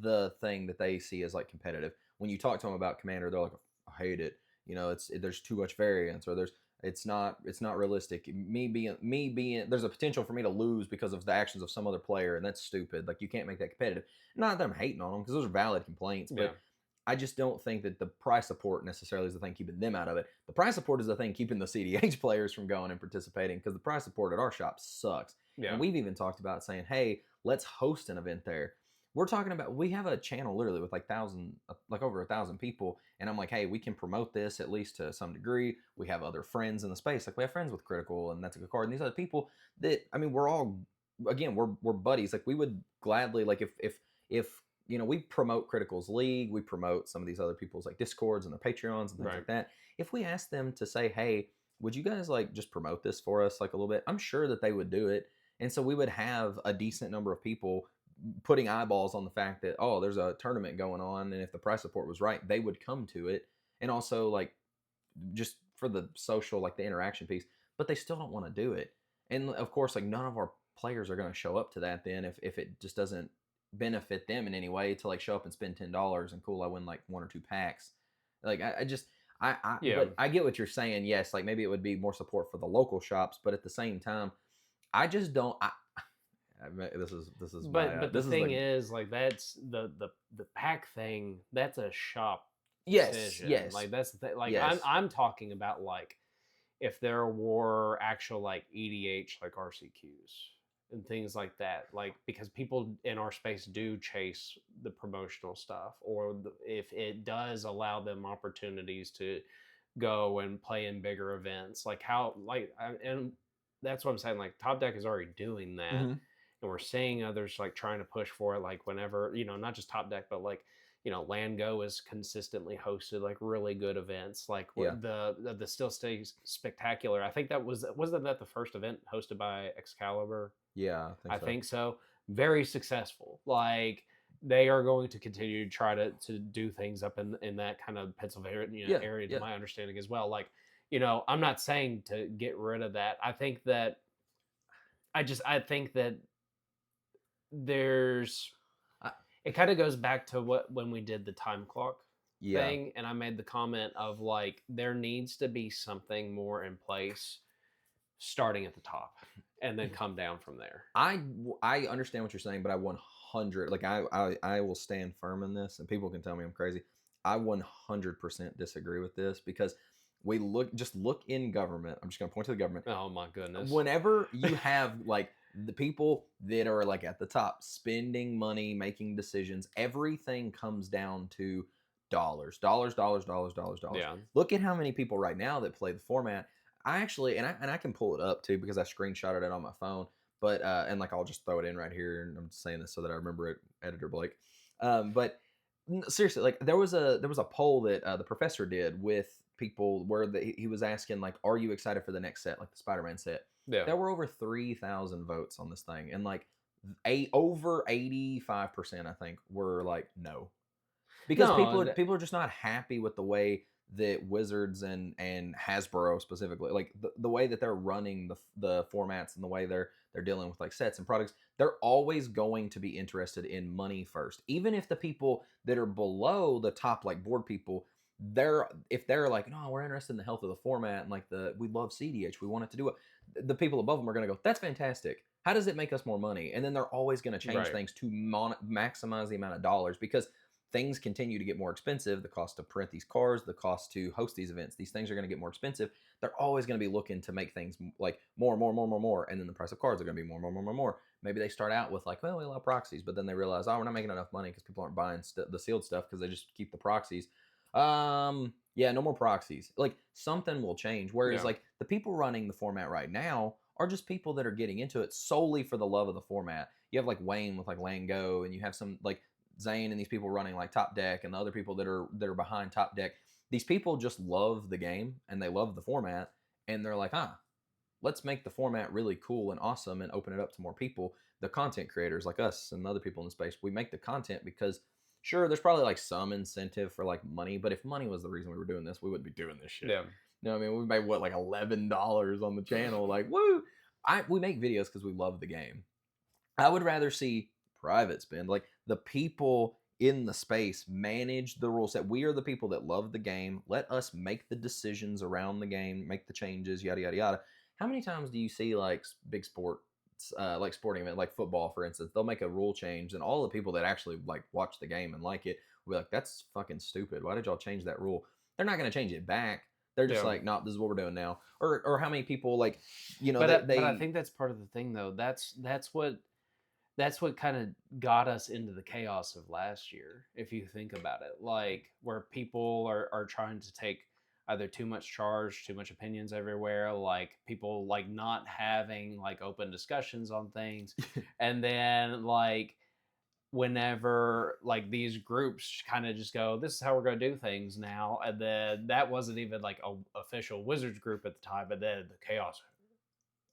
the thing that they see as like competitive. When you talk to them about Commander, they're like, I hate it. You know, there's too much variance, or it's not realistic. Me being there's a potential for me to lose because of the actions of some other player, and that's stupid. Like, you can't make that competitive. Not that I'm hating on them, because those are valid complaints, yeah, but I just don't think that the price support necessarily is the thing keeping them out of it. The price support is the thing keeping the cEDH players from going and participating, because the price support at our shop sucks. And yeah, we've even talked about saying, hey, let's host an event there. We're talking about, we have a channel literally with like over 1,000 people, and I'm like, hey, we can promote this at least to some degree. We have other friends in the space, like we have friends with Critical, and that's a good card. And these other people that, I mean, we're all, again, we're buddies. Like, we would gladly, like, if you know, we promote Critical's League, we promote some of these other people's like Discords and their Patreons and things right. like that. If we ask them to say, hey, would you guys like just promote this for us like a little bit, I'm sure that they would do it. And so we would have a decent number of people putting eyeballs on the fact that, oh, there's a tournament going on, and if the price support was right, they would come to it. And also, like, just for the social, like the interaction piece, but they still don't want to do it. And of course, like, none of our players are going to show up to that then if it just doesn't benefit them in any way to like show up and spend $10 and cool, I win like one or two packs. Like, I just Yeah, but I get what you're saying. Yes, like maybe it would be more support for the local shops, but at the same time, I just don't. This is my but the this is thing like, is, like, that's the pack thing. That's a shop yes, decision. yes, Like, that's the thing. Like, I'm yes, I'm talking about like if there were actual like EDH like RCQs and things like that, like, because people in our space do chase the promotional stuff, or if it does allow them opportunities to go and play in bigger events, like how and that's what I'm saying, like Top Deck is already doing that, hmm, and we're seeing others like trying to push for it, like whenever, not just Top Deck, but like, Land Go is consistently hosted like really good events, like yeah, the Still Stays Spectacular. I think wasn't that the first event hosted by Excalibur? yeah, I think I so. think so. Very successful. Like, they are going to continue to try to do things up in that kind of Pennsylvania, Yeah, area, to yeah. my understanding as well. Like, I'm not saying to get rid of that. I think that there's I, it kind of goes back to what when we did the time clock yeah. thing, and I made the comment of like there needs to be something more in place starting at the top and then come down from there. I understand what you're saying, but I 100, like, I will stand firm in this, and people can tell me I'm crazy. I 100% disagree with this, because just look in government. I'm just going to point to the government. Oh my goodness. Whenever you have like the people that are like at the top spending money, making decisions, everything comes down to dollars, dollars, dollars, dollars, dollars, dollars. Yeah. Look at how many people right now that play the format. I actually, and I can pull it up too, because I screenshotted it on my phone. But and like, I'll just throw it in right here, and I'm saying this so that I remember it, Editor Blake. But seriously, like, there was a poll that the professor did with people where he was asking, like, are you excited for the next set, like the Spider-Man set? Yeah. There were over 3,000 votes on this thing, and like over 85%, I think, were like no, because No, people are just not happy with the way that Wizards and Hasbro specifically, like the way that they're running the formats, and the way they're dealing with like sets and products. They're always going to be interested in money first, even if the people that are below the top, like board people, if they're like, no, we're interested in the health of the format, and like we love cEDH, we want it to do it. The people above them are going to go, that's fantastic. How does it make us more money? And then they're always going to change right. things to maximize the amount of dollars, because things continue to get more expensive. The cost to print these cards, the cost to host these events, these things are going to get more expensive. They're always going to be looking to make things like more, more, more, more, more. And then the price of cards are going to be more, more, more, more, more. Maybe they start out with like, well, we allow proxies, but then they realize, oh, we're not making enough money because people aren't buying the sealed stuff, because they just keep the proxies. Yeah, no more proxies. Like something will change. Whereas Yeah. like the people running the format right now are just people that are getting into it solely for the love of the format. You have like Wayne with like Land Go, and you have some like Zane and these people running like Top Deck, and the other people that are behind Top Deck. These people just love the game and they love the format, and they're like, let's make the format really cool and awesome and open it up to more people. The content creators like us and other people in the space, we make the content because sure, there's probably like some incentive for like money, but if money was the reason we were doing this, we wouldn't be doing this shit. Yeah. You know what I mean? We made what, like $11 on the channel. Like, woo! We make videos because we love the game. I would rather see private spend. Like the people in the space manage the rule set. We are the people that love the game. Let us make the decisions around the game, make the changes, yada yada yada. How many times do you see like big sport, like sporting event, like football, for instance? They'll make a rule change, and all the people that actually like watch the game and like it will be like, "That's fucking stupid. Why did y'all change that rule?" They're not going to change it back. They're just Yeah. like, "No, this is what we're doing now." Or how many people like, But I think that's part of the thing, though. That's what kind of got us into the chaos of last year, if you think about it. Like where people are trying to take either too much charge, too much opinions everywhere, like people like not having like open discussions on things, and then like whenever like these groups kind of just go, this is how we're going to do things now, and then that wasn't even like a official Wizards group at the time, but then the chaos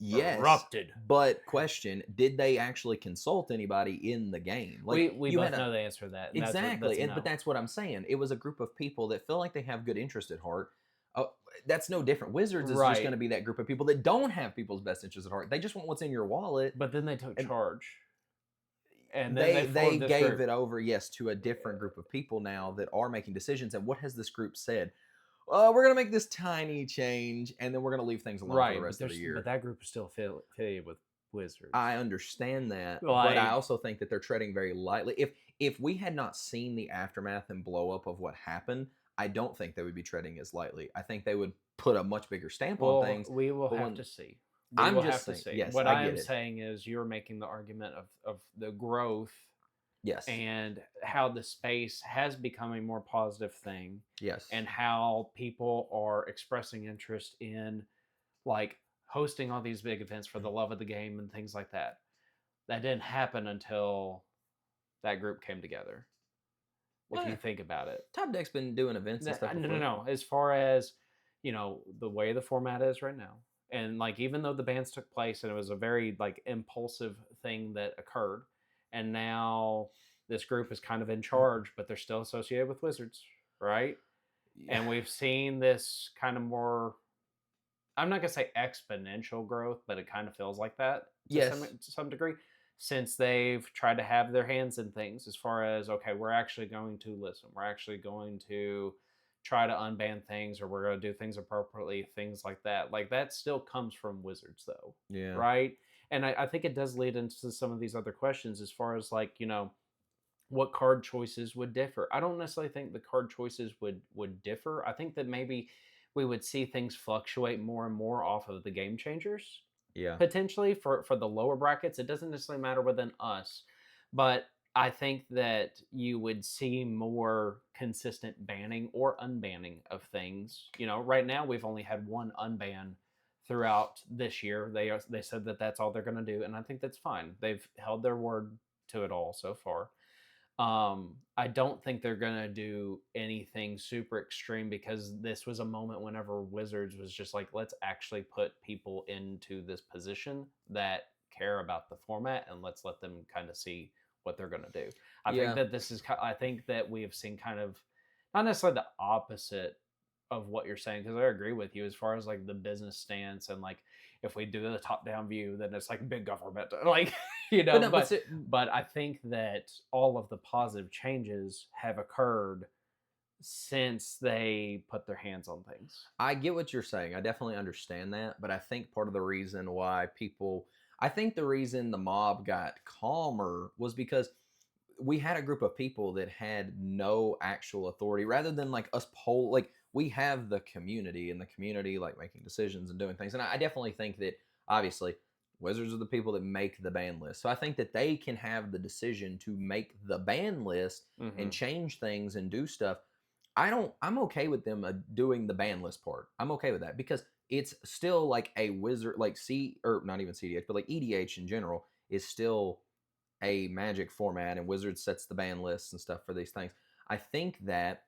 Yes, erupted. but question: did they actually consult anybody in the game? Like We you both had know the answer to that. And exactly, that's a no. but that's what I'm saying. It was a group of people that feel like they have good interest at heart. Oh, that's no different. Wizards is just Right. going to be that group of people that don't have people's best interests at heart. They just want what's in your wallet. But then they took And charge, and then they formed this gave group. it over, yes, to a different group of people now that are making decisions. And what has this group said? We're going to make this tiny change, and then we're going to leave things alone for the Right, rest of the year. but that group is still affiliated with Wizards. I understand that, but Like- I also think that they're treading very lightly. If we had not seen the aftermath and blow up of what happened, I don't think they would be treading as lightly. I think they would put a much bigger stamp on things. We will but have when- to see. I'm will just have to saying- see. yes, what I I get am it. saying is you're making the argument of the growth Yes, and how the space has become a more positive thing, yes, and how people are expressing interest in like hosting all these big events for the love of the game and things like that. That didn't happen until that group came together. If you think about it. Top Deck's been doing events and stuff. No. As far as, the way the format is right now. And like even though the bans took place and it was a very like impulsive thing that occurred, and now this group is kind of in charge, but they're still associated with Wizards, right? And we've seen this kind of more, I'm not gonna say exponential growth, but it kind of feels like that to some degree, since they've tried to have their hands in things as far as, okay, we're actually going to listen, we're actually going to try to unban things, or we're going to do things appropriately, things like that. Like that still comes from Wizards though. Yeah. Right. And I think it does lead into some of these other questions as far as like, what card choices would differ. I don't necessarily think the card choices would differ. I think that maybe we would see things fluctuate more and more off of the game changers. Yeah. Potentially for the lower brackets. It doesn't necessarily matter within us, but I think that you would see more consistent banning or unbanning of things. Right now we've only had one unban throughout this year. They said that that's all they're going to do, and I think that's fine. They've held their word to it all so far. I don't think they're going to do anything super extreme, because this was a moment whenever Wizards was just like, let's actually put people into this position that care about the format, and let's let them kind of see what they're going to do. I think that I think that we have seen kind of not necessarily the opposite of what you're saying, because I agree with you as far as like the business stance, and like if we do the top down view, then it's like big government, like but I think that all of the positive changes have occurred since they put their hands on things. I get what you're saying. I definitely understand that, but I think part of the reason why the reason the mob got calmer was because we had a group of people that had no actual authority, rather than like us like we have the community, and the community like making decisions and doing things. And I definitely think that obviously Wizards are the people that make the ban list. So I think that they can have the decision to make the ban list and change things and do stuff. I'm okay with them doing the ban list part. I'm okay with that because it's still like a wizard, like or not even cEDH, but like EDH in general is still a Magic format, and Wizard sets the ban lists and stuff for these things. I think that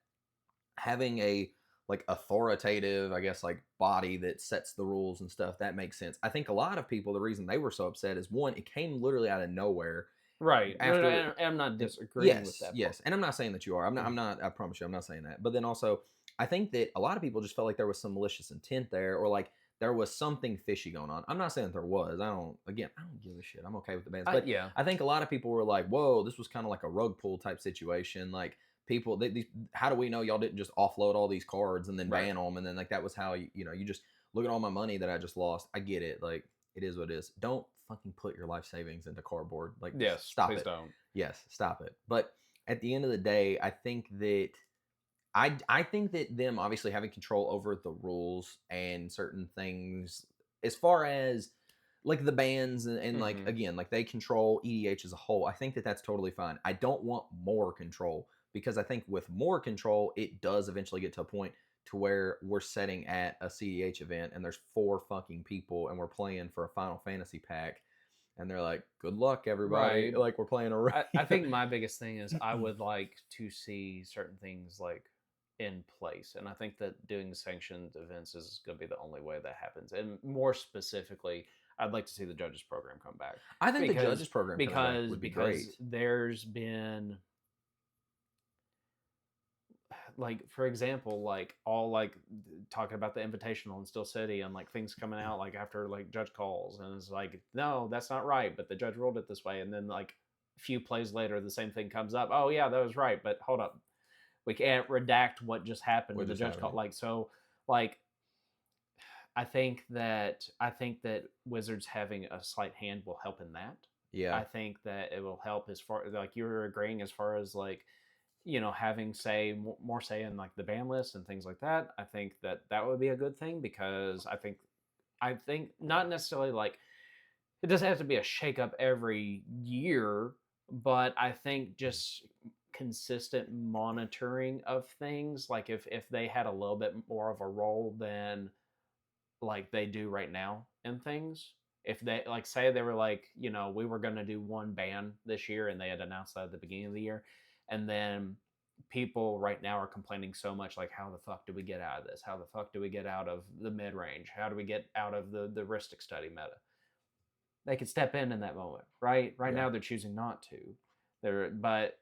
having a like authoritative, I guess, like body that sets the rules and stuff, that makes sense. I think a lot of people, the reason they were so upset is one, it came literally out of nowhere Right. after. And I'm not disagreeing with Yes, that part. yes, and I'm not saying that you are. I'm not. I'm not. I promise you, I'm not saying that. But then also, I think that a lot of people just felt like there was some malicious intent there, or like there was something fishy going on. I'm not saying that there was. I don't. Again, I don't give a shit. I'm okay with the bans, but Yeah. I think a lot of people were like, "Whoa, this was kind of like a rug pull type situation." Like people, how do we know y'all didn't just offload all these cards and then Right. ban them, and then like that was how you just look at all my money that I just lost. I get it. Like it is what it is. Don't fucking put your life savings into cardboard. Like Yes. stop Please it. don't. Yes, stop it. But at the end of the day, I think that them obviously having control over the rules and certain things as far as like the bans and like Hmm. again like they control EDH as a whole. I think that that's totally fine. I don't want more control because I think with more control it does eventually get to a point to where we're setting at a cEDH event and there's 4 people and we're playing for a Final Fantasy pack and they're like, "Good luck, everybody!" Right. Like we're playing a I think my biggest thing is I would like to see certain things like in place, and I think that doing sanctioned events is going to be the only way that happens. And more specifically, I'd like to see the judges program come back I think the because judges program coming back would be great. there's been, like, for example, like all like talking about the invitational in Steel City and like things coming out like after like judge calls and it's like, no, that's not right, but the judge ruled it this way, and then like a few plays later the same thing comes up. Oh yeah, that was right, but hold up, we can't redact what just happened What in the just judge happened? call. Like, so like I think that Wizards having a slight hand will help in that. Yeah, I think that it will help as far like you're agreeing as far as like, having say more say in like the ban list and things like that. I think that that would be a good thing because I think not necessarily like it doesn't have to be a shakeup every year, but I think just consistent monitoring of things, like if they had a little bit more of a role than like they do right now in things. If they like say they were like, we were going to do one ban this year and they had announced that at the beginning of the year, and then people right now are complaining so much like, how the fuck do we get out of this? How the fuck do we get out of the mid range? How do we get out of the Rhystic Study meta? They could step in that moment, right? Right yeah. now they're choosing not to. But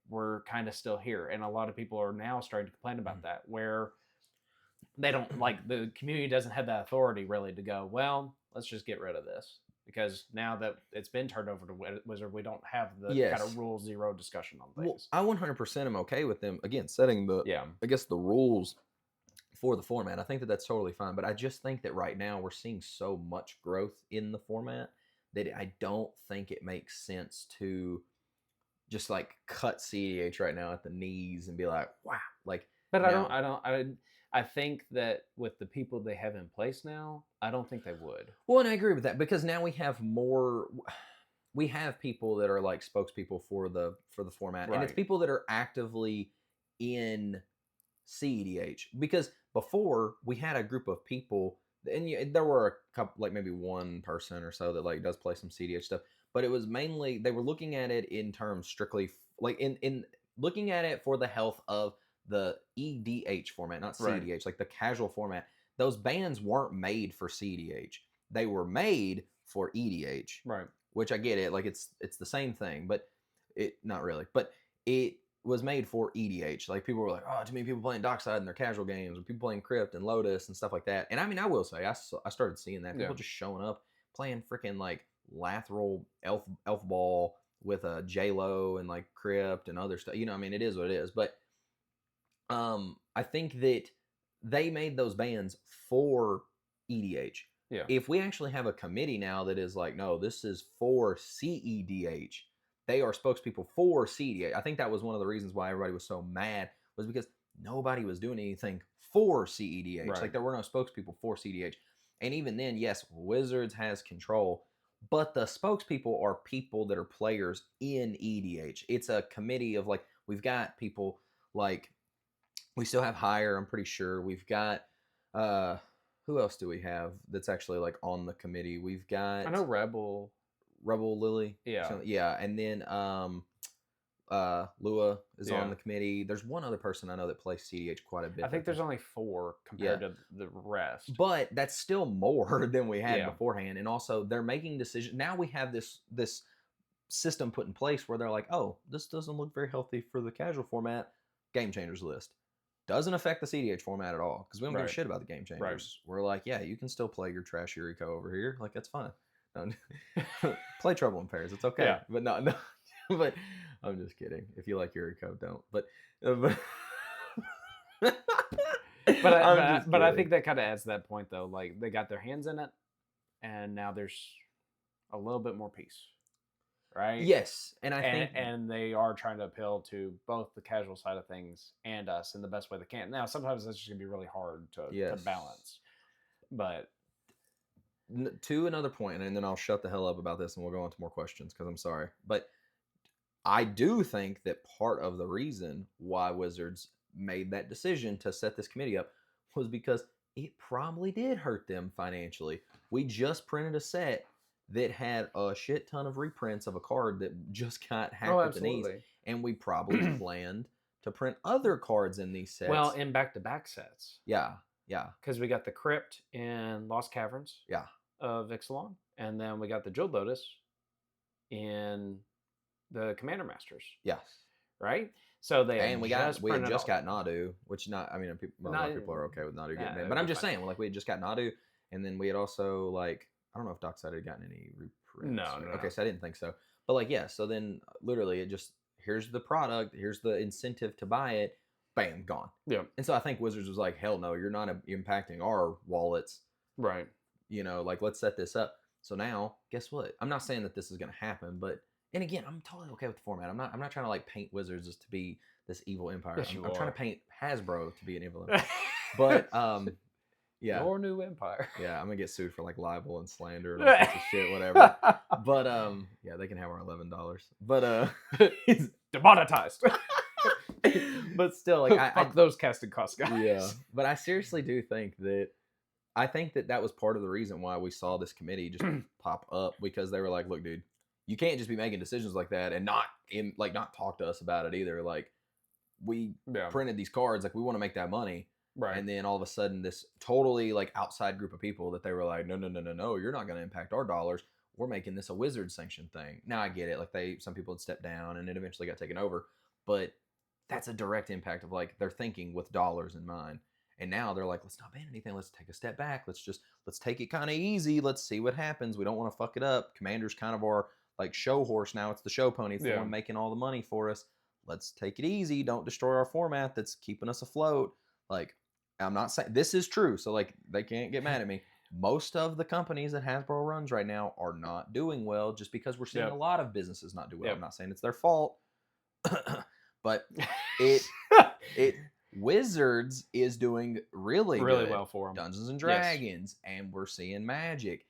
we're kind of still here, and a lot of people are now starting to complain about that, where they don't like the community doesn't have that authority really to go, well, let's just get rid of this because now that it's been turned over to Wizard, we don't have the kind of Yes. rule zero discussion on Well, things. I 100% am okay with them again setting the, Yeah. I guess, the rules for the format. I think that that's totally fine, but I just think that right now we're seeing so much growth in the format that I don't think it makes sense to just like cut cEDH right now at the knees and be like, wow, like But now. I think that with the people they have in place now, I don't think they would. Well, and I agree with that because now we have more. We have people that are like spokespeople for the format, and it's Right. people that are actively in cEDH. Because before we had a group of people, and there were a couple, like maybe one person or so that like does play some cEDH stuff, but it was mainly they were looking at it in terms strictly like in looking at it for the health of the EDH format, not Right. cEDH, like the casual format. Those bans weren't made for cEDH; they were made for EDH, Right. which I get it. Like it's the same thing, but it not really. But it was made for EDH. Like people were like, oh, too many people playing Dockside in their casual games, or people playing Crypt and Lotus and stuff like that. And I mean, I will say, I started seeing that Yeah. people just showing up playing freaking like Lathril Elf Ball with a J Lo and like Crypt and other stuff. I mean, it is what it is. But I think that they made those bans for EDH. Yeah. If we actually have a committee now that is like, no, this is for cEDH, they are spokespeople for cEDH. I think that was one of the reasons why everybody was so mad, was because nobody was doing anything for cEDH. Right. Like there were no spokespeople for cEDH. And even then, yes, Wizards has control, but the spokespeople are people that are players in EDH. It's a committee of like, we've got people like We still have higher. I'm pretty sure we've got. Who else do we have that's actually like on the committee? We've got I know Rebel. Rebel Lily. Yeah. Yeah, and then Lua is on Yeah. the committee. There's one other person I know that plays cEDH quite a bit. I think there's only 4 compared to the rest. But that's still more than we had Yeah. beforehand. And also they're making decisions. Now we have this system put in place where they're like, oh, this doesn't look very healthy for the casual format. Game changers list. Doesn't affect the cEDH format at all because we don't give a Right. shit about the game changers. Right. We're like, yeah, you can still play your trash Yuriko over here. Like, that's fine. No, play Trouble in Pairs. It's okay. Yeah. But no. But I'm just kidding. If you like Yuriko, don't. But But I think that kind of adds to that point though. Like they got their hands in it, and now there's a little bit more peace, right? yes, and I think and they are trying to appeal to both the casual side of things and us in the best way they can. Now sometimes that's just gonna be really hard to balance, but to another point, and then I'll shut the hell up about this and we'll go on to more questions because I'm sorry. But I do think that part of the reason why Wizards made that decision to set this committee up was because it probably did hurt them financially. We just printed a set that had a shit ton of reprints of a card that just got hacked at the knees. And we probably planned to print other cards in these sets. Well, in back-to-back sets. Yeah. Because we got the Crypt in Lost Caverns. Yeah. Of Ixalan, and then we got the Jeweled Lotus in the Commander Masters. Yes. Right. So we had just got Nadu, which a lot of people are okay with Nadu getting banned, but I'm just saying, like we had just got Nadu, and then we had also like I don't know if Dockside had gotten any reprints. No. Okay, so I didn't think so, but like so then literally it just here's the product, here's the incentive to buy it, bam, gone. Yeah. And so I think Wizards was like, hell no, you're not impacting our wallets, right? Like let's set this up. So now, guess what? I'm not saying that this is going to happen, but and again, I'm totally okay with the format. I'm not trying to like paint Wizards as to be this evil empire. Yes, I'm trying to paint Hasbro to be an evil empire. But yeah, your new empire. Yeah, I'm gonna get sued for like libel and slander and all sorts of shit, whatever. But yeah, they can have our $11. But it's demonetized. But still, like fuck those casting costs, guys. Yeah, but I seriously do think that. I think that was part of the reason why we saw this committee just pop up, because they were like, look, dude, you can't just be making decisions like that and not talk to us about it either. Like we printed these cards, like we want to make that money. Right. And then all of a sudden this totally like outside group of people that they were like, no, you're not going to impact our dollars. We're making this a Wizard sanctioned thing. Now I get it. Like some people had stepped down and it eventually got taken over, but that's a direct impact of like, they're thinking with dollars in mind. And now they're like, let's not ban anything. Let's take a step back. Let's take it kind of easy. Let's see what happens. We don't want to fuck it up. Commander's kind of our like show horse now. It's the show pony. It's the one making all the money for us. Let's take it easy. Don't destroy our format that's keeping us afloat. Like, I'm not saying this is true. So like, they can't get mad at me. Most of the companies that Hasbro runs right now are not doing well, just because we're seeing a lot of businesses not do well. I'm not saying it's their fault, but it Wizards is doing really good. Well for them. Dungeons and Dragons, and we're seeing Magic.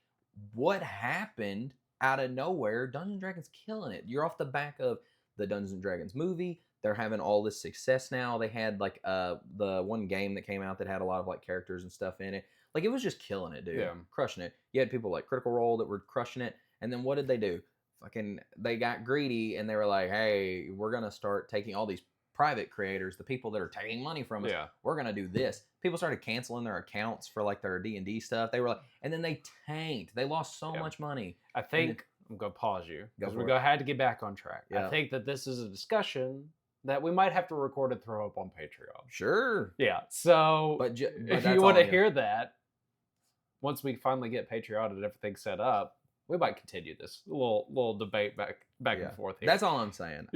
What happened out of nowhere? Dungeons and Dragons killing it. You're off the back of the Dungeons and Dragons movie. They're having all this success now. They had like the one game that came out that had a lot of like characters and stuff in it. Like it was just killing it, dude. Yeah. Crushing it. You had people like Critical Role that were crushing it. And then what did they do? They got greedy and they were like, hey, we're gonna start taking all these private creators, the people that are taking money from us, we're gonna do this. People started canceling their accounts for like their D&D stuff. They were like, and then they tanked. They lost so much money. I think I'm gonna pause you because we had to get back on track. I think that this is a discussion that we might have to record and throw up on Patreon. Sure. Yeah. So but if you want to hear that, once we finally get Patreon and everything set up, we might continue this little debate back and forth here. That's all I'm saying.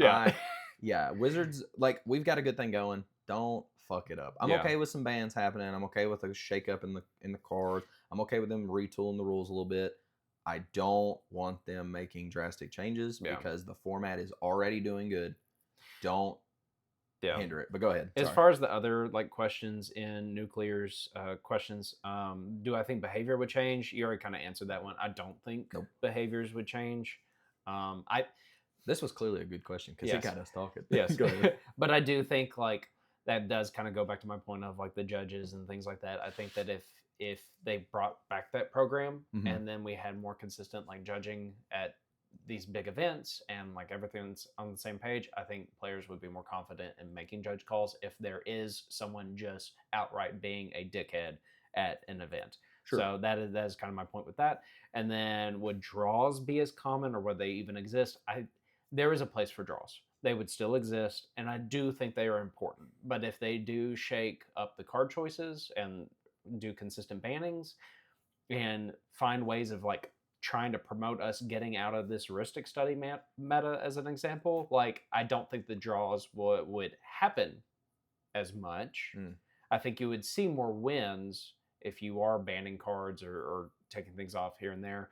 Yeah, Wizards, like, we've got a good thing going. Don't fuck it up. I'm okay with some bans happening. I'm okay with a shake-up in the cards. I'm okay with them retooling the rules a little bit. I don't want them making drastic changes because the format is already doing good. Don't hinder it. But go ahead. As far as the other like questions in Nuclear's questions, do I think behavior would change? You already kind of answered that one. I don't think behaviors would change. This was clearly a good question because it got us talking. Yes. Go ahead. But I do think like that does kind of go back to my point of like the judges and things like that. I think that if they brought back that program Mhm. and then we had more consistent like judging at these big events and like everything's on the same page, I think players would be more confident in making judge calls if there is someone just outright being a dickhead at an event. Sure. So that is kind of my point with that. And then would draws be as common or would they even exist? There is a place for draws. They would still exist, and I do think they are important. But if they do shake up the card choices and do consistent bannings and find ways of like trying to promote us getting out of this Rhystic Study meta as an example, like I don't think the draws would happen as much. Mm. I think you would see more wins if you are banning cards or taking things off here and there.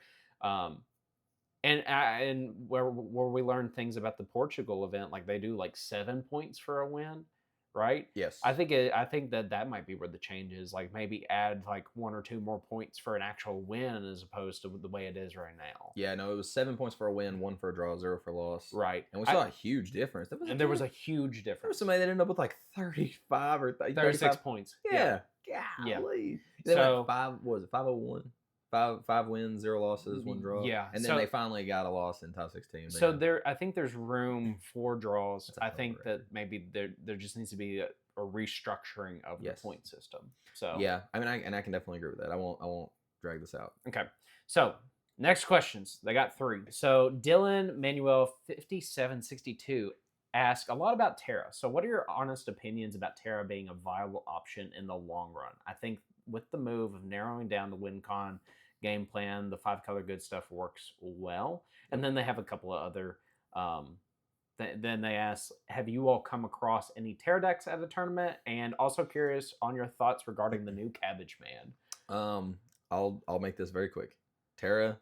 And where we learn things about the Portugal event, like they do like 7 points for a win, right? Yes. I think that might be where the change is. Like maybe add like 1 or 2 more points for an actual win as opposed to the way it is right now. Yeah, no, it was 7 points for a win, 1 for a draw, 0 for a loss. Right. And we saw a huge difference. There was a huge There was difference. somebody that ended up with like 35 or 36 35 points. Yeah. Yeah. Golly. So- 501? Five wins, 0 losses, 1 draw. Yeah, And then so- they finally got a loss in top 16. but So yeah. I think there's room for draws. That's a I hell of a think that record. maybe there just needs to be a restructuring of Yes. the point system. So Yeah, I mean, I can definitely agree with that. I won't drag this out. Okay. So next questions. They got 3. So Dylan Manuel 5762 asked a lot about Terra. So what are your honest opinions about Terra being a viable option in the long run? I think with the move of narrowing down the win con game plan, the 5-color good stuff works well. And then they have a couple of other then they ask, have you all come across any Terra decks at a tournament? And also curious on your thoughts regarding the new Cabbage Man. I'll make this very quick. Terra,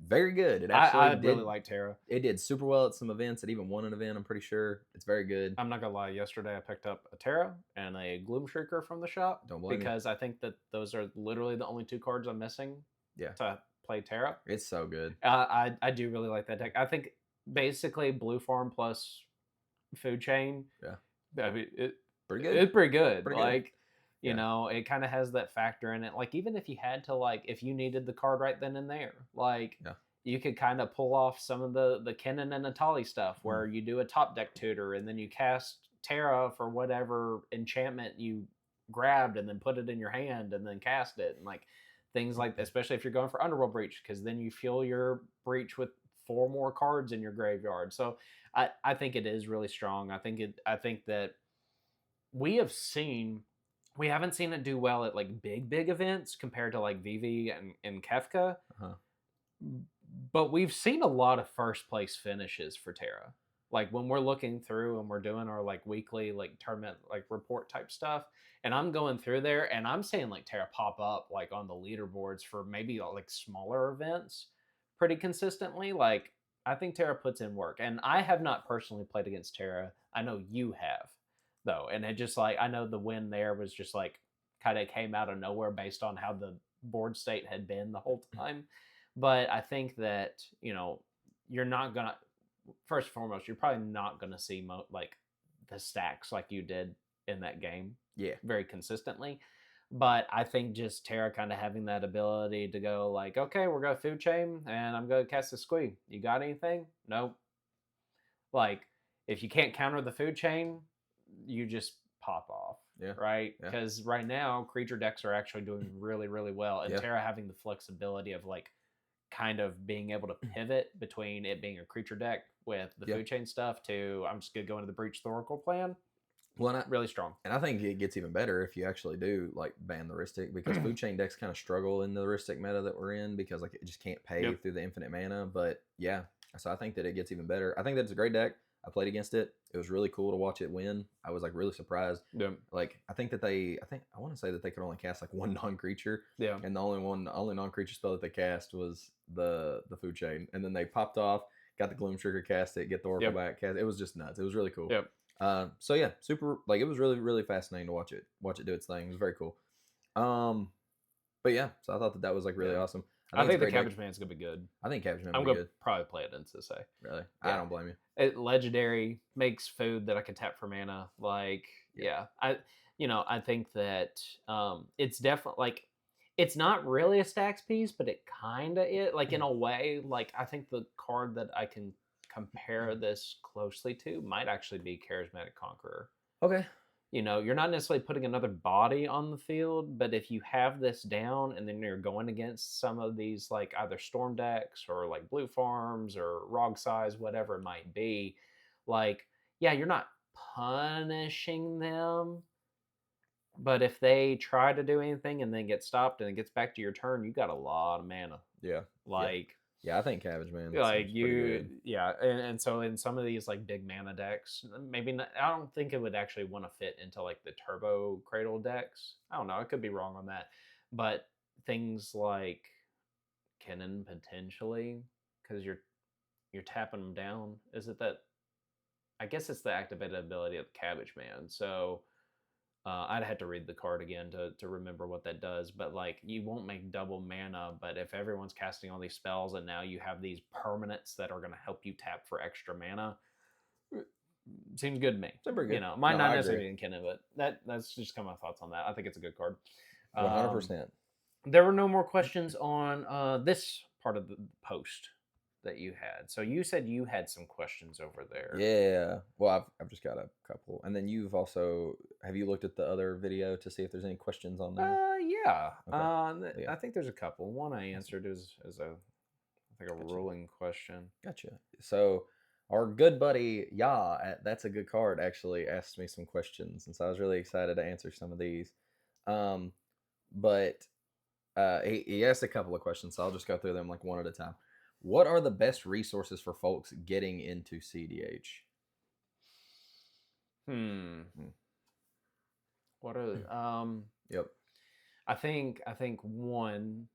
very good. It I actually did. really like Terra. It did super well at some events. It even won an event. I'm pretty sure it's very good. I'm not gonna lie. Yesterday, I picked up a Terra and a Gloom Shrieker from the shop. Don't blame me. Because I think that those are literally the only 2 cards I'm missing. Yeah. To play Terra. It's so good. I do really like that deck. I think basically Blue Farm plus Food Chain. Yeah. I mean, Pretty good. It's pretty good. Pretty good. Like, you Yeah. know, it kind of has that factor in it. Like, even if you had to, like, if you needed the card right then and there, like, Yeah. you could kind of pull off some of the Kennen and Natali stuff where you do a top deck tutor and then you cast Terra for whatever enchantment you grabbed and then put it in your hand and then cast it. And, like, things like that, especially if you're going for Underworld Breach, because then you fill your breach with 4 more cards in your graveyard. So I think it is really strong. I think that we haven't seen it do well at like big events compared to like Vivi and Kefka. Uh-huh. But we've seen a lot of first place finishes for Terra. Like when we're looking through and we're doing our like weekly like tournament like report type stuff, and I'm going through there and I'm seeing like Terra pop up like on the leaderboards for maybe like smaller events pretty consistently. Like I think Terra puts in work, and I have not personally played against Terra. I know you have though, and it just like I know the win there was just like kind of came out of nowhere based on how the board state had been the whole time. But I think that, you know, you're not gonna, first and foremost, you're probably not gonna see like the stacks like you did in that game, Yeah. very consistently. But I think just Terra kind of having that ability to go like, okay, we're going to Food Chain and I'm going to cast a Squee. You got anything? Nope. Like, if you can't counter the Food Chain, you just pop off. Yeah. Right? Yeah. Because right now, creature decks are actually doing really, really well. And Yeah. Terra having the flexibility of like kind of being able to pivot between it being a creature deck with the Yeah. Food Chain stuff to I'm just going to go into the Breach Thoracle plan. Well, Really strong. and I think it gets even better if you actually do like ban the Rhystic, because Food Chain decks kind of struggle in the Rhystic meta that we're in because like it just can't pay Yep. through the infinite mana. But yeah, so I think that it gets even better. I think that it's a great deck. I played against it. It was really cool to watch it win. I was like really surprised. Yeah. Like I want to say that they could only cast like 1 non-creature, Yeah. and the only non-creature spell that they cast was the Food Chain, and then they popped off, got the Gloom Trigger, cast it, get the Oracle Yep. back, cast. It was just nuts. It was really cool. Yep. So yeah, super, like it was really fascinating to watch it do its thing. It was very cool. But yeah, so I thought that was like really Yeah. awesome. I it's a think the great deck. Cabbage Man's gonna be good. I think Cabbage Man I'm will be gonna good. probably play it in Sisay. Really, I Yeah. don't blame you. Legendary, makes food that I can tap for mana. Like, Yeah. I think that it's definitely like it's not really a stacks piece, but it kind of is. Like in a way, like I think the card that I can compare this closely to might actually be Charismatic Conqueror. Okay. You're not necessarily putting another body on the field, but if you have this down and then you're going against some of these like either storm decks or like blue farms or rog size, whatever it might be, like, yeah, you're not punishing them, but if they try to do anything and then get stopped and it gets back to your turn, you got a lot of mana. Yeah. Like, yeah, I think Cabbage Man like seems pretty good. and so in some of these like big mana decks, maybe not, I don't think it would actually want to fit into like the turbo cradle decks. I don't know, I could be wrong on that, but things like Kennen potentially, because you're tapping them down. Is it that? I guess it's the activated ability of the Cabbage Man. So I'd have to read the card again to remember what that does, but like you won't make double mana, but if everyone's casting all these spells and now you have these permanents that are going to help you tap for extra mana, seems good to me. Seems pretty good. Might No, not I necessarily agree. be in Kenna, but that's just kind of my thoughts on that. I think it's a good card. 100%. There were no more questions on this part of the post that you had. So you said you had some questions over there. Yeah. Well, I've just got a couple, and then you've also have you looked at the other video to see if there's any questions on there? Yeah. Okay. Yeah. I think there's a couple. One I answered is a I think a Gotcha. ruling question. Gotcha. So our good buddy that's a good card, actually asked me some questions, and so I was really excited to answer some of these. But he asked a couple of questions, so I'll just go through them like one at a time. What are the best resources for folks getting into cEDH? What are Yep. I think one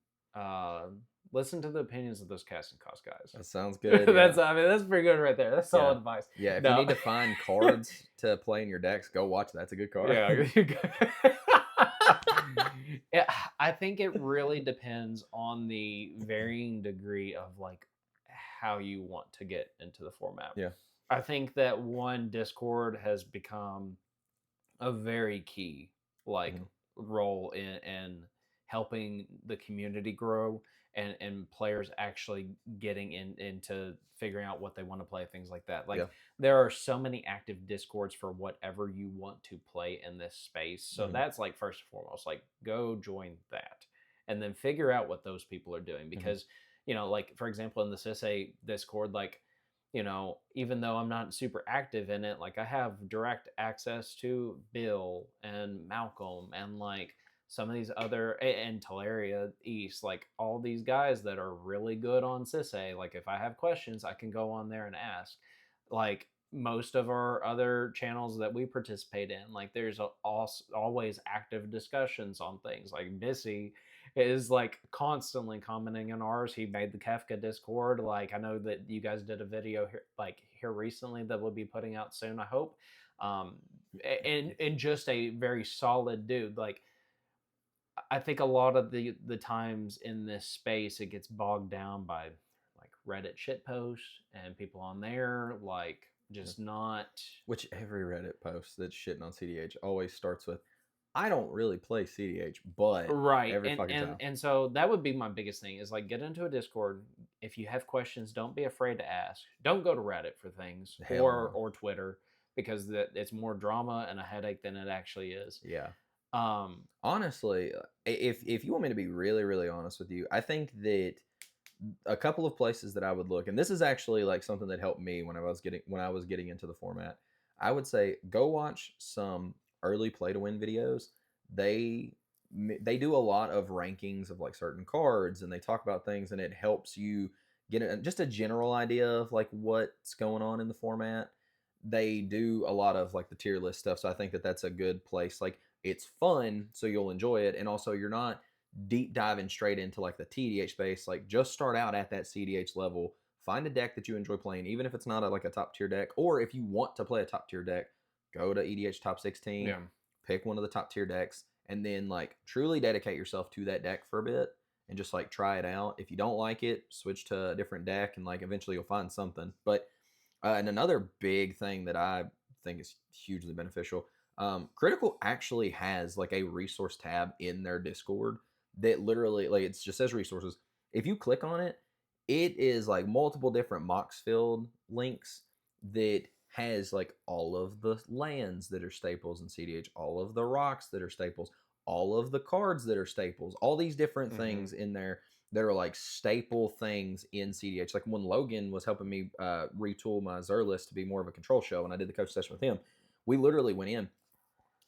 listen to the opinions of those casting cost guys. That sounds good. That's pretty good right there. That's solid advice. Yeah, if you need to find cards to play in your decks, go watch. That's a good card. Yeah, I think it really depends on the varying degree of like how you want to get into the format. Yeah. I think that Discord has become a very key like role in helping the community grow and players actually getting into figuring out what they want to play, things like that. Like there are so many active Discords for whatever you want to play in this space. So that's like first and foremost, like go join that and then figure out what those people are doing. Because, like for example, in the Sisay Discord, like, even though I'm not super active in it, like I have direct access to Bill and Malcolm and like some of these other and Teleria East, like all these guys that are really good on Sisay. Like if I have questions, I can go on there and ask. Like most of our other channels that we participate in, like there's always active discussions on things. Like Bissy is like constantly commenting on ours. He made the Kafka Discord. Like I know that you guys did a video here recently that we'll be putting out soon, I hope. And just a very solid dude. Like I think a lot of the times in this space it gets bogged down by like Reddit shitposts and people on there like just not. Which every Reddit post that's shitting on cEDH always starts with, I don't really play cEDH, but right. every fucking time. And so that would be my biggest thing is like get into a Discord. If you have questions, don't be afraid to ask. Don't go to Reddit for things or Twitter because it's more drama and a headache than it actually is. Yeah. Honestly, if you want me to be really, really honest with you, I think that a couple of places that I would look, and this is actually like something that helped me when I was getting into the format, I would say go watch some early play to win videos. They do a lot of rankings of like certain cards and they talk about things and it helps you get just a general idea of like what's going on in the format. They do a lot of like the tier list stuff, so I think that that's a good place. Like it's fun, so you'll enjoy it, and also you're not deep diving straight into like the tEDH space. Like just start out at that cEDH level, find a deck that you enjoy playing, even if it's not like a top tier deck, or if you want to play a top tier deck, go to EDH top 16, pick one of the top tier decks, and then like truly dedicate yourself to that deck for a bit, and just like try it out. If you don't like it, switch to a different deck, and like eventually you'll find something. But and another big thing that I think is hugely beneficial, Critical actually has like a resource tab in their Discord that literally like it's just says resources. If you click on it, it is like multiple different Moxfield links that has like all of the lands that are staples in cEDH, all of the rocks that are staples, all of the cards that are staples, all these different things in there that are like staple things in cEDH. Like when Logan was helping me retool my Zerlist to be more of a control show, and I did the coach session with him, we literally went in.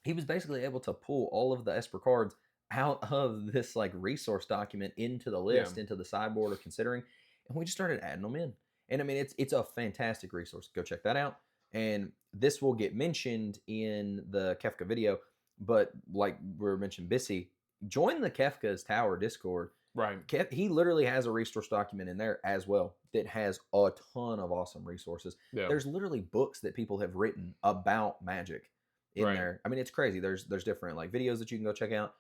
He was basically able to pull all of the Esper cards out of this like resource document into the list, into the sideboard or considering, and we just started adding them in. And I mean, it's a fantastic resource. Go check that out. And this will get mentioned in the Kefka video, but like we mentioned, Bissy, join the Kefka's Tower Discord. Right. He literally has a resource document in there as well that has a ton of awesome resources. Yeah. There's literally books that people have written about Magic in there. I mean, it's crazy. There's different like videos that you can go check out.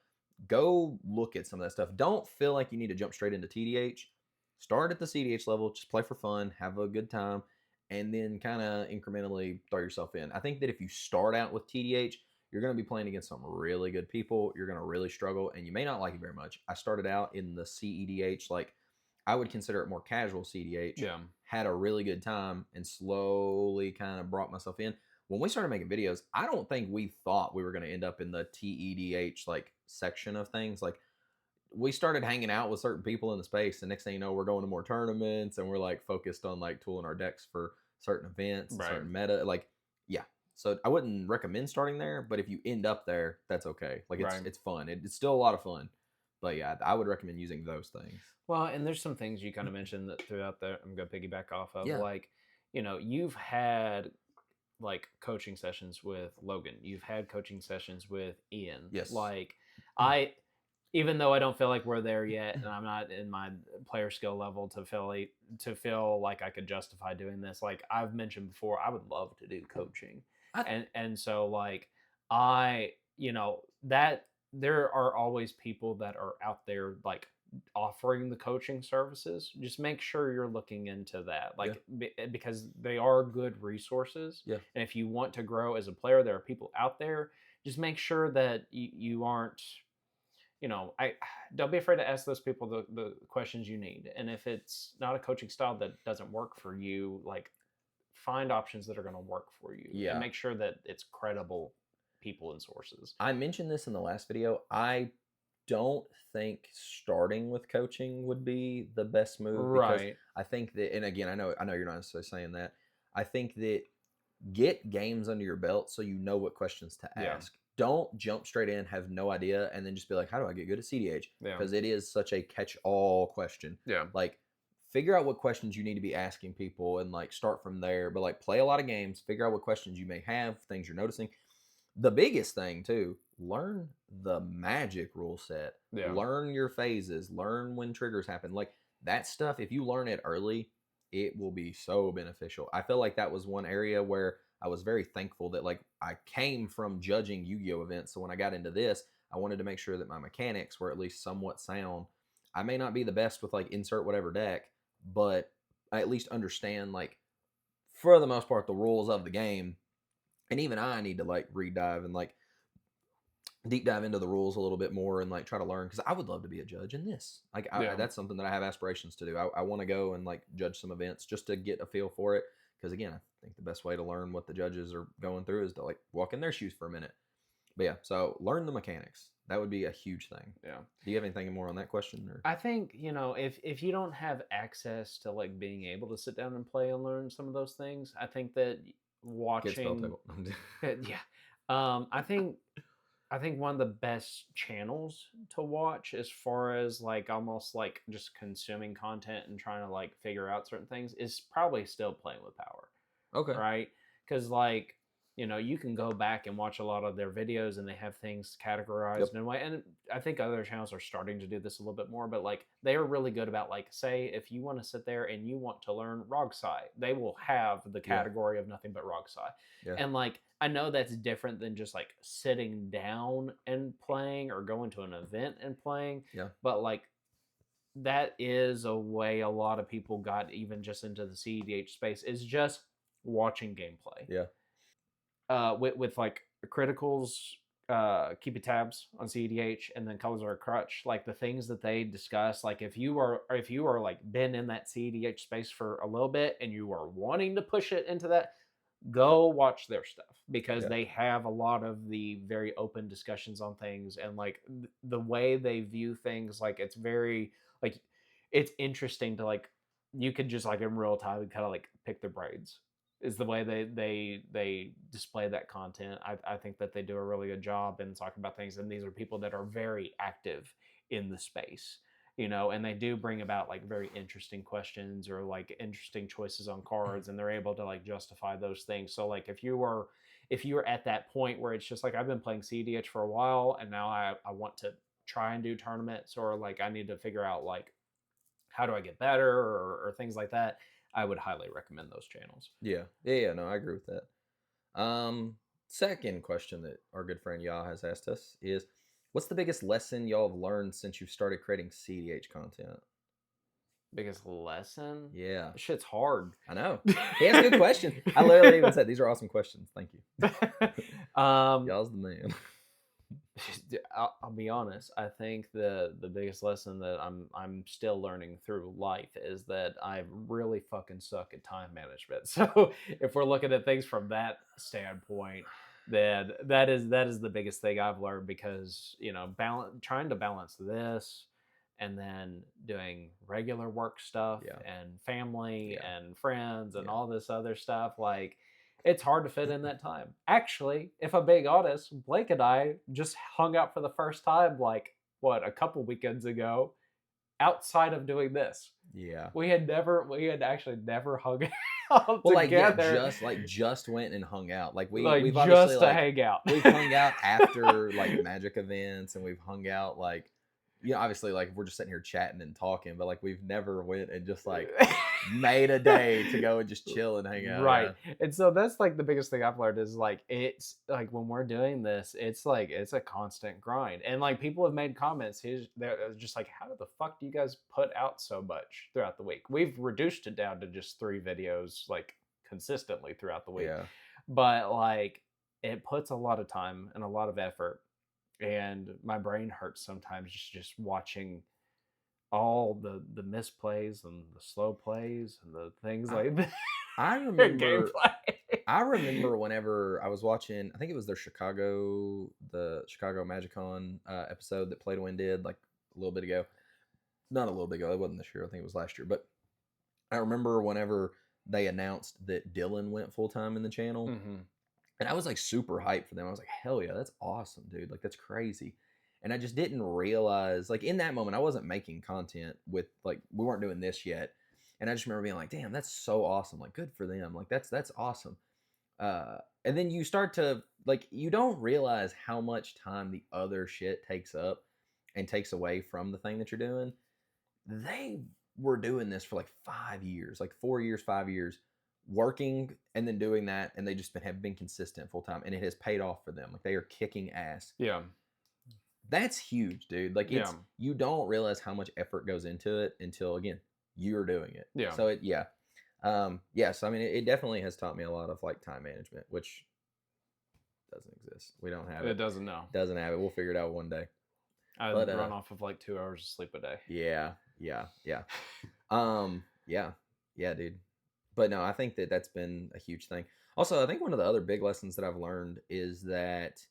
Go look at some of that stuff. Don't feel like you need to jump straight into tEDH. Start at the cEDH level, just play for fun, have a good time, and then kind of incrementally throw yourself in. I think that if you start out with tEDH, you're going to be playing against some really good people. You're going to really struggle, and you may not like it very much. I started out in the cEDH, like I would consider it more casual cEDH. Yeah. Had a really good time, and slowly kind of brought myself in. When we started making videos, I don't think we thought we were going to end up in the tEDH like section of things. Like we started hanging out with certain people in the space, and next thing you know, we're going to more tournaments, and we're like focused on like tooling our decks for certain events, and certain meta. Like, yeah. So I wouldn't recommend starting there, but if you end up there, that's okay. Like it's fun. It's still a lot of fun. But yeah, I would recommend using those things. Well, and there's some things you kind of mentioned that throughout there. I'm gonna piggyback off of like, you know, you've had like coaching sessions with Logan. You've had coaching sessions with Ian. Yes. Like even though I don't feel like we're there yet, and I'm not in my player skill level to feel like I could justify doing this. Like I've mentioned before, I would love to do coaching, and so like you know that there are always people that are out there like offering the coaching services. Just make sure you're looking into that, like because they are good resources. Yeah. And if you want to grow as a player, there are people out there. Just make sure that you aren't. You know, I don't be afraid to ask those people the questions you need. And if it's not a coaching style that doesn't work for you, like find options that are going to work for you. Yeah. And make sure that it's credible people and sources. I mentioned this in the last video. I don't think starting with coaching would be the best move because I think that, and again, I know you're not necessarily saying that. I think that get games under your belt so you know what questions to ask. Don't jump straight in, have no idea, and then just be like, how do I get good at cEDH? Because it is such a catch-all question. Yeah. Like, figure out what questions you need to be asking people and, like, start from there. But, like, play a lot of games. Figure out what questions you may have, things you're noticing. The biggest thing, too, learn the Magic rule set. Yeah. Learn your phases. Learn when triggers happen. Like, that stuff, if you learn it early, it will be so beneficial. I feel like that was one area where I was very thankful that like I came from judging Yu-Gi-Oh events. So when I got into this, I wanted to make sure that my mechanics were at least somewhat sound. I may not be the best with like insert whatever deck, but I at least understand like for the most part the rules of the game. And even I need to like redive and like deep dive into the rules a little bit more and like try to learn because I would love to be a judge in this. Like that's something that I have aspirations to do. I want to go and like judge some events just to get a feel for it. Because again, I think the best way to learn what the judges are going through is to like walk in their shoes for a minute. But yeah, so learn the mechanics. That would be a huge thing. Yeah. Do you have anything more on that question? Or? I think, you know, if you don't have access to like being able to sit down and play and learn some of those things, I think that watching I think one of the best channels to watch as far as like almost like just consuming content and trying to like figure out certain things is probably still Playing with Power. Okay. Right? Because like, you know, you can go back and watch a lot of their videos and they have things categorized in a way. And I think other channels are starting to do this a little bit more, but like they are really good about like, say, if you want to sit there and you want to learn Rogsai, they will have the category of nothing but Rogsai. Yeah. And like, I know that's different than just like sitting down and playing or going to an event and playing. Yeah. But like that is a way a lot of people got even just into the cEDH space, is just watching gameplay. Yeah. With like criticals, keeping tabs on cEDH, and then colors are a crutch. Like the things that they discuss, like if you are like been in that cEDH space for a little bit and you are wanting to push it into that, go watch their stuff, because Yeah. they have a lot of the very open discussions on things, and like the way they view things, like it's very like it's interesting to like, you could just like in real time kind of like pick their brains, is the way they display that content. I think that they do a really good job in talking about things, and these are people that are very active in the space, you know, and they do bring about like very interesting questions or like interesting choices on cards, and they're able to like justify those things. So like if you are at that point where it's just like, I've been playing cEDH for a while and now I want to try and do tournaments, or like I need to figure out like how do I get better, or things like that, I would highly recommend those channels. Yeah. Yeah. No, I agree with that. Second question that our good friend Yah has asked us is, what's the biggest lesson y'all have learned since you've started creating cEDH content? Biggest lesson? Yeah. Shit's hard. I know. He has good questions. I literally even said, these are awesome questions. Thank you. Y'all's the man. I'll be honest. I think the biggest lesson that I'm still learning through life is that I really fucking suck at time management. So if we're looking at things from that standpoint, then that is the biggest thing I've learned, because you know, trying to balance this and then doing regular work stuff Yeah. and family Yeah. and friends and Yeah. all this other stuff, like it's hard to fit in that time. Actually, if I'm being honest, Blake and I just hung out for the first time, like, what, a couple weekends ago, outside of doing this. Yeah. We had actually never hung out Well, like, yeah, together. just went and hung out. Like Like, we've just obviously to like hang out. we've hung out after like Magic events, and we've hung out like, you know, obviously like we're just sitting here chatting and talking, but like we've never went and just like made a day to go and just chill and hang out. Right. And so that's like the biggest thing I've learned is like, it's like when we're doing this, it's like it's a constant grind. And like people have made comments, they're just like, how the fuck do you guys put out so much throughout the week? We've reduced it down to just 3 videos like consistently throughout the week. Yeah. But like it puts a lot of time and a lot of effort, and my brain hurts sometimes just watching all the misplays and the slow plays and the things like that. I remember Gameplay. I remember whenever I was watching, I think it was the Chicago MagicCon episode that Play to Win did like a little bit ago. Not a little bit ago, it wasn't this year, I think it was last year. But I remember whenever they announced that Dylan went full time in the channel, and I was like super hyped for them. I was like, hell yeah, that's awesome, dude. Like, that's crazy. And I just didn't realize, like, in that moment, I wasn't making content with, like, we weren't doing this yet. And I just remember being like, damn, that's so awesome. Like, good for them. Like, that's awesome. And then you start to, like, you don't realize how much time the other shit takes up and takes away from the thing that you're doing. They were doing this for like 5 years, like 4 years, 5 years, working and then doing that, and they just have been consistent full time, and it has paid off for them. Like, they are kicking ass. Yeah. That's huge, dude. Like, it's you don't realize how much effort goes into it until, again, you're doing it. Yeah. So so I mean, it definitely has taught me a lot of like time management, which doesn't exist. We don't have it. It doesn't know. Doesn't have it. We'll figure it out one day. I run off of like 2 hours of sleep a day. Yeah. Yeah, dude. But no, I think that's been a huge thing. Also, I think one of the other big lessons that I've learned is that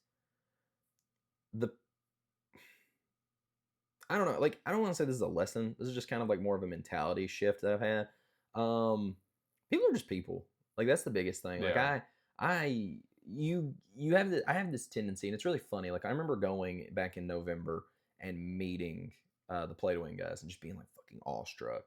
I don't know, like, I don't want to say this is a lesson. This is just kind of like more of a mentality shift that I've had. People are just people. Like, that's the biggest thing. Yeah. Like, I have this tendency, and it's really funny. Like, I remember going back in November and meeting the Play to Win guys and just being like fucking awestruck.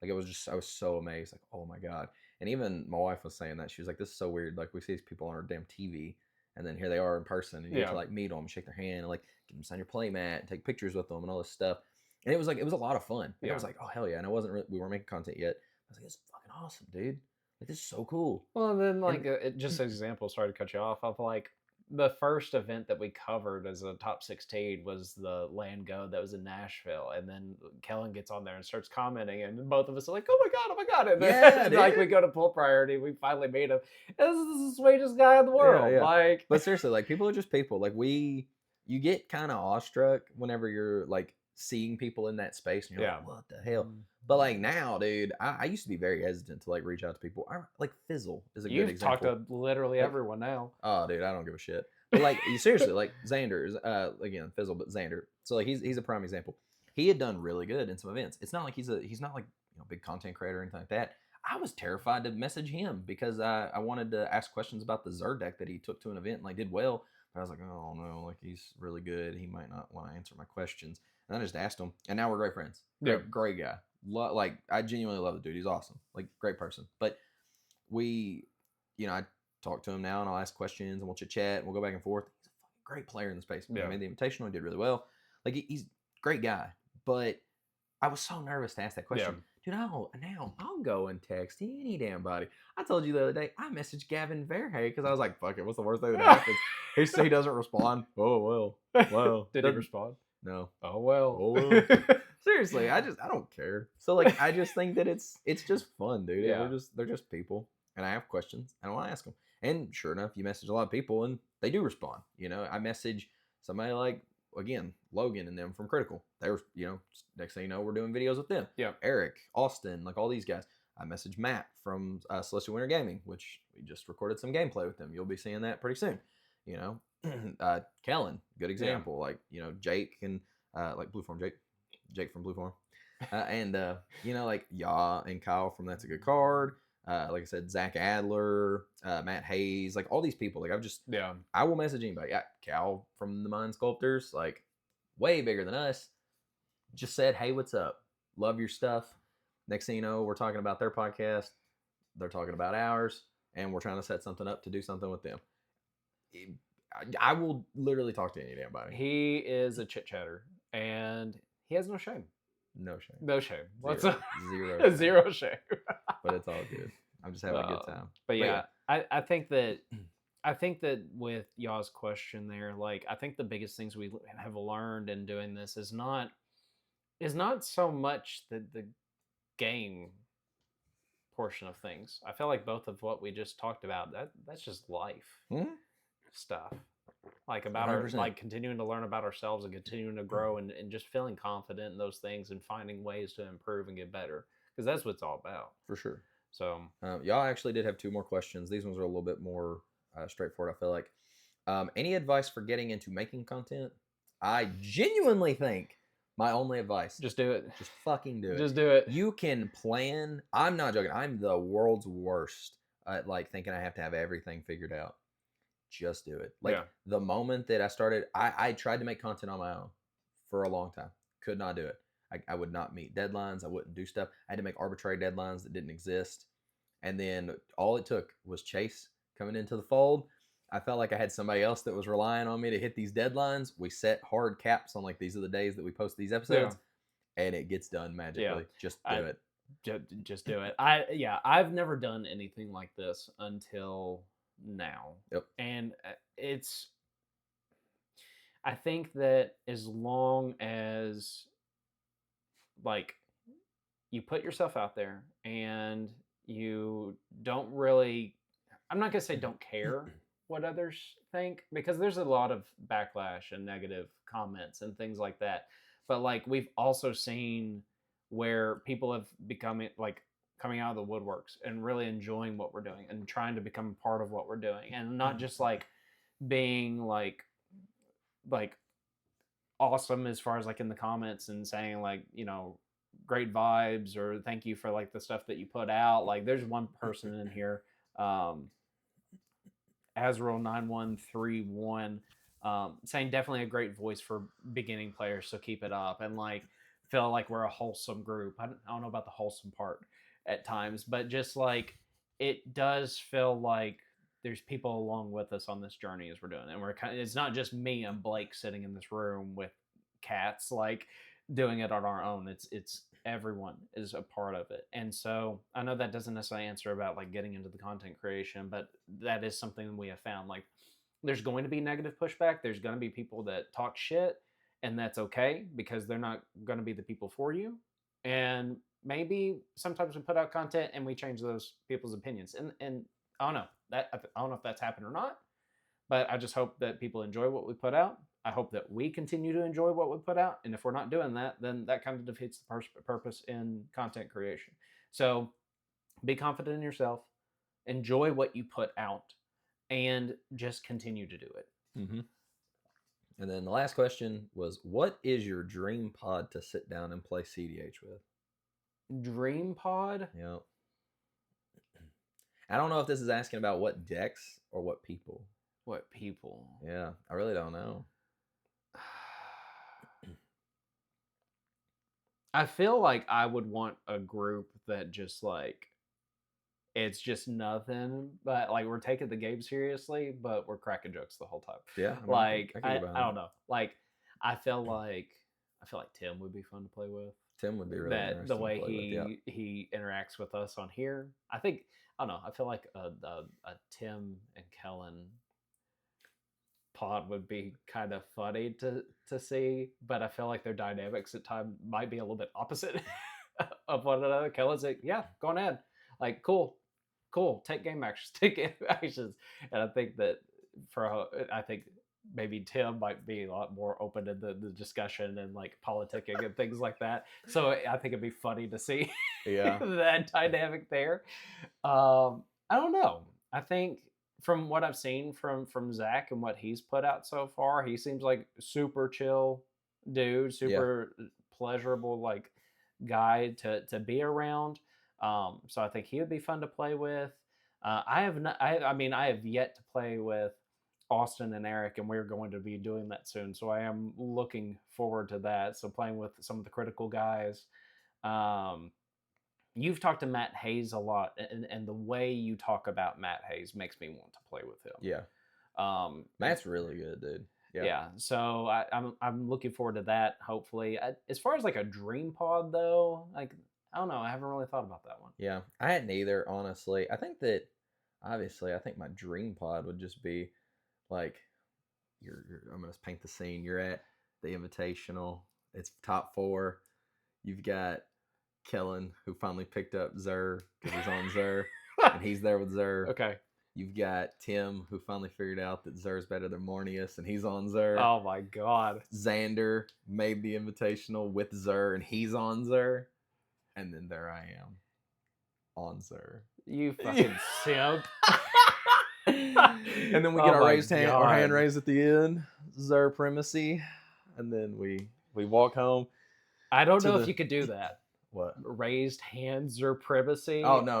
Like, I was so amazed. Like, oh my God. And even my wife was saying that. She was like, this is so weird. Like, we see these people on our damn TV, and then here they are in person, and you get to like meet them, shake their hand, and like get them sign your play mat, and take pictures with them, and all this stuff. And it was a lot of fun. Like, I was like, oh hell yeah! And we weren't making content yet. I was like, this is fucking awesome, dude. Like, this is so cool. Well, and then like just an example. Sorry to cut you off. Of like, the first event that we covered as a top 16 was the Land Go that was in Nashville, and then Kellen gets on there and starts commenting, and both of us are like, "Oh my god!" And then Yeah, like we dude. go to pull priority, we finally made him. This is the sweetest guy in the Yeah, world. yeah. Like, But seriously, like people are just people. Like you get kind of awestruck whenever you're like seeing people in that space, and you're yeah. like, what the hell? But like now, dude, I used to be very hesitant to like reach out to people. Like Fizzle is a good You've talked example. to literally Like, everyone now. oh, dude, I don't give a shit. But like, seriously, like Xander is again Fizzle, but Xander. So like he's a prime example. He had done really good in some events. It's not like he's not like big content creator or anything like that. I was terrified to message him because I wanted to ask questions about the Zer deck that he took to an event and like did well. But I was like, oh no, like he's really good. He might not want to answer my questions. And I just asked him, and now we're great friends. Great guy. Like I genuinely love the dude. He's awesome. Like great person. But we, I talk to him now and I'll ask questions and we'll chit chat and we'll go back and forth. He's a fucking great player in the space. Yeah. He made the invitational. He did really well. Like he's a great guy. But I was so nervous to ask that question. Yeah. Dude, I'll go and text any damn body. I told you the other day, I messaged Gavin Verhey because I was like, fuck it, what's the worst thing that happens? He doesn't respond. Oh, well. Did he respond? No. Oh, well. Oh, well. Seriously, I don't care. So like, I just think that it's just fun, dude. Yeah. They're just people, and I have questions, and I want to ask them. And sure enough, you message a lot of people, and they do respond. I message somebody like, again, Logan and them from Critical. They were, next thing you know, we're doing videos with them. Yeah. Eric, Austin, like all these guys. I messaged Matt from Celestial Winter Gaming, which we just recorded some gameplay with them. You'll be seeing that pretty soon. Kellen, good example. Yeah. Like, Jake and like Blueform Jake from Blueform. And like Ya and Kyle from That's a Good Card. Like I said, Zach Adler, Matt Hayes, like all these people. Like I will message anybody. Yeah, Cal from the Mind Sculptors, like way bigger than us. Just said, hey, what's up? Love your stuff. Next thing you know, we're talking about their podcast. They're talking about ours, and we're trying to set something up to do something with them. I will literally talk to any damn body. He is a chit chatter, and he has no shame. No shame. No shame. What's Zero. up? Zero shame. Zero shame. But it's all good. I'm just having a good time. But yeah, I think that with y'all's question there, like I think the biggest things we have learned in doing this is not so much the game portion of things. I feel like both of what we just talked about, that's just life stuff. Like about 100%. like continuing to learn about ourselves and continuing to grow and just feeling confident in those things and finding ways to improve and get better, because that's what it's all about. For sure. So y'all actually did have 2 more questions. These ones are a little bit more straightforward, I feel like. Any advice for getting into making content? I genuinely think my only advice, just do it. Just fucking do it. Just do it. You can plan. I'm not joking. I'm the world's worst at like thinking I have to have everything figured out. Just do it. Like the moment that I started, I tried to make content on my own for a long time. Could not do it. I would not meet deadlines. I wouldn't do stuff. I had to make arbitrary deadlines that didn't exist. And then all it took was Chase coming into the fold. I felt like I had somebody else that was relying on me to hit these deadlines. We set hard caps on like these are the days that we post these episodes, and it gets done magically. Yeah. Just do it. Just do it. I've never done anything like this until now. Yep. And I think that as long as like you put yourself out there and you don't really, I'm not going to say don't care what others think, because there's a lot of backlash and negative comments and things like that. But like we've also seen where people have become like coming out of the woodworks and really enjoying what we're doing and trying to become part of what we're doing, and not just like being like awesome as far as like in the comments and saying like, great vibes or thank you for like the stuff that you put out. Like there's one person in here, Azrael9131, saying definitely a great voice for beginning players, so keep it up, and like feel like we're a wholesome group. I don't know about the wholesome part at times, but just like it does feel like there's people along with us on this journey as we're doing it. And it's not just me and Blake sitting in this room with cats like doing it on our own. It's everyone is a part of it. And so I know that doesn't necessarily answer about like getting into the content creation, but that is something we have found. Like There's going to be negative pushback. There's going to be people that talk shit, and that's okay because they're not going to be the people for you. And maybe sometimes we put out content and we change those people's opinions. And I don't know that I don't know if that's happened or not, but I just hope that people enjoy what we put out. I hope that we continue to enjoy what we put out. And if we're not doing that, then that kind of defeats the purpose in content creation. So be confident in yourself, enjoy what you put out, and just continue to do it. Mm-hmm. And then the last question was, what is your dream pod to sit down and play cEDH with? Dream pod? Yep. I don't know if this is asking about what decks or what people. What people? Yeah, I really don't know. I feel like I would want a group that just like it's just nothing, but like we're taking the game seriously, but we're cracking jokes the whole time. Yeah, I mean, Like I can get I don't know. Like I feel like Tim would be fun to play with. Tim would be really That interesting the way to play with, he interacts with us on here. I think I don't know. I feel like a Tim and Kellen pod would be kind of funny to see, but I feel like their dynamics at times might be a little bit opposite of one another. Kellen's like, yeah, go on ahead, like cool, take game actions, and I think that I think maybe Tim might be a lot more open to the discussion and like politicking and things like that. So I think it'd be funny to see that dynamic there. I don't know. I think from what I've seen from Zach and what he's put out so far, he seems like super chill dude, super pleasurable like guy to be around. So I think he would be fun to play with. I have yet to play with Austin and Eric, and we're going to be doing that soon. So I am looking forward to that. So playing with some of the critical guys. You've talked to Matt Hayes a lot, and the way you talk about Matt Hayes makes me want to play with him. Yeah. Matt's really good, dude. Yeah. So I'm looking forward to that. Hopefully, as far as like a dream pod though, like I don't know, I haven't really thought about that one. Yeah, I hadn't either, honestly. I think my dream pod would just be like I'm gonna paint the scene. You're at the Invitational. It's top 4. You've got Kellen, who finally picked up Zer because he's on Zer, and he's there with Zer. Okay. You've got Tim, who finally figured out that Zer's better than Mornius, and he's on Zer. Oh my god. Xander made the Invitational with Zer, and he's on Zer. And then there I am on Zer. You fucking simp. And then we get our hand raised at the end, Zer primacy, and then we walk home. I don't know if you could do that. What? Raised hands or privacy? Oh no.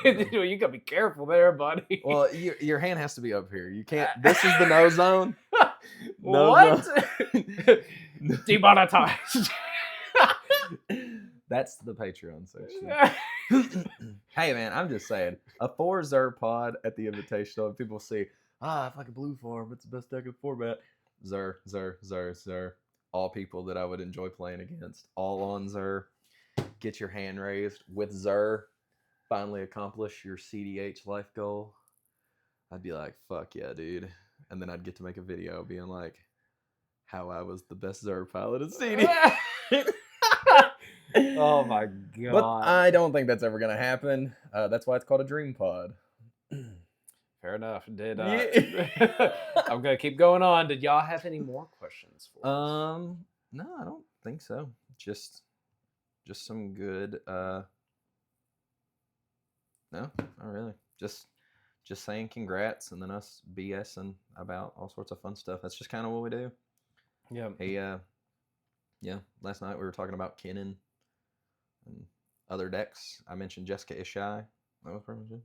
You gotta be careful there, buddy. Well, your hand has to be up here. You can't. This is the no zone. No what? Zone. Demonetized. That's the Patreon section. Hey man, I'm just saying, a 4 Zer pod at the Invitational, and people see, if like a blue form, it's the best deck of format. Zer. All people that I would enjoy playing against, all on Zer. Get your hand raised with Zer. Finally accomplish your cEDH life goal. I'd be like, fuck yeah, dude. And then I'd get to make a video being like, how I was the best Zer pilot in cEDH. Oh my god. But I don't think that's ever going to happen. That's why it's called a dream pod. Fair enough. I'm going to keep going on. Did y'all have any more questions for us? No, I don't think so. Just some good no, not really. Just saying congrats and then us BSing about all sorts of fun stuff. That's just kind of what we do. Yeah. Hey, last night we were talking about Kennen and other decks. I mentioned Jessica Ishai. That was pretty much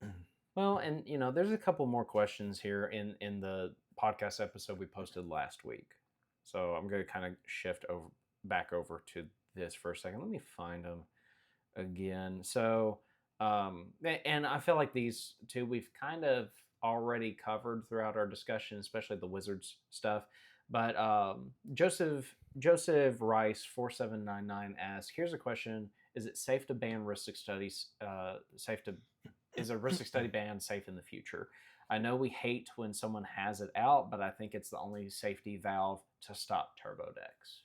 it. Well, and there's a couple more questions here in the podcast episode we posted last week. So I'm going to kind of shift back over to this for a second. Let me find them again. So, and I feel like these two we've kind of already covered throughout our discussion, especially the Wizards stuff. But Joseph Rice 4799 asks, here's a question: is it safe to ban Rhystic Studies? Safe to is a Rhystic Study ban safe in the future? I know we hate when someone has it out, but I think it's the only safety valve to stop turbo decks.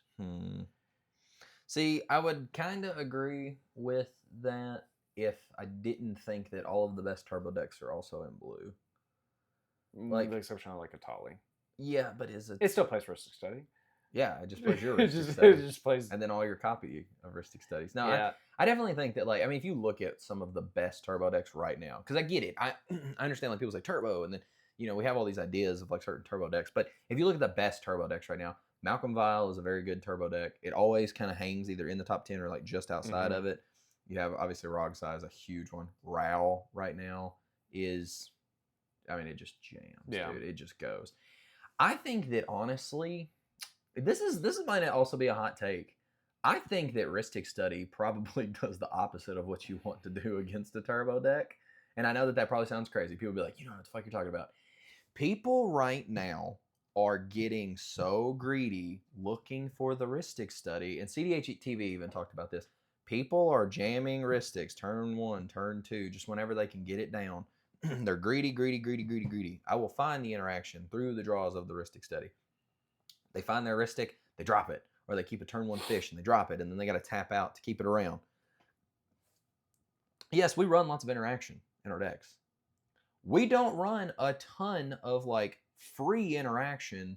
See, I would kind of agree with that if I didn't think that all of the best turbo decks are also in blue. Like, the exception of like a Tolly. Yeah, but is it? It still plays Rhystic Study. Yeah, it just plays your Rhystic It Study. just plays, and then all your copy of Rhystic Studies. No, yeah. I definitely think that, like, I mean, if you look at some of the best turbo decks right now, because I get it, I understand, like, people say turbo, and then, you know, we have all these ideas of like certain turbo decks, but if you look at the best turbo decks right now, Malcolm Vile is a very good turbo deck. It always kind of hangs either in the top 10 or like just outside of it. You have obviously Rogsa is a huge one. Rao right now is, I mean, it just jams, dude. It just goes. I think that honestly, this might also be a hot take. I think that Rhystic Study probably does the opposite of what you want to do against a turbo deck. And I know that probably sounds crazy. People will be like, you know what the fuck you're talking about. People right now are getting so greedy looking for the Rhystic Study. And cEDH TV even talked about this. People are jamming Rhystics turn 1, turn 2, just whenever they can get it down. They're greedy, greedy, greedy, greedy, greedy. I will find the interaction through the draws of the Rhystic Study. They find their Rhystic, they drop it. Or they keep a turn 1 fish and they drop it, and then they got to tap out to keep it around. Yes, we run lots of interaction in our decks. We don't run a ton of like free interaction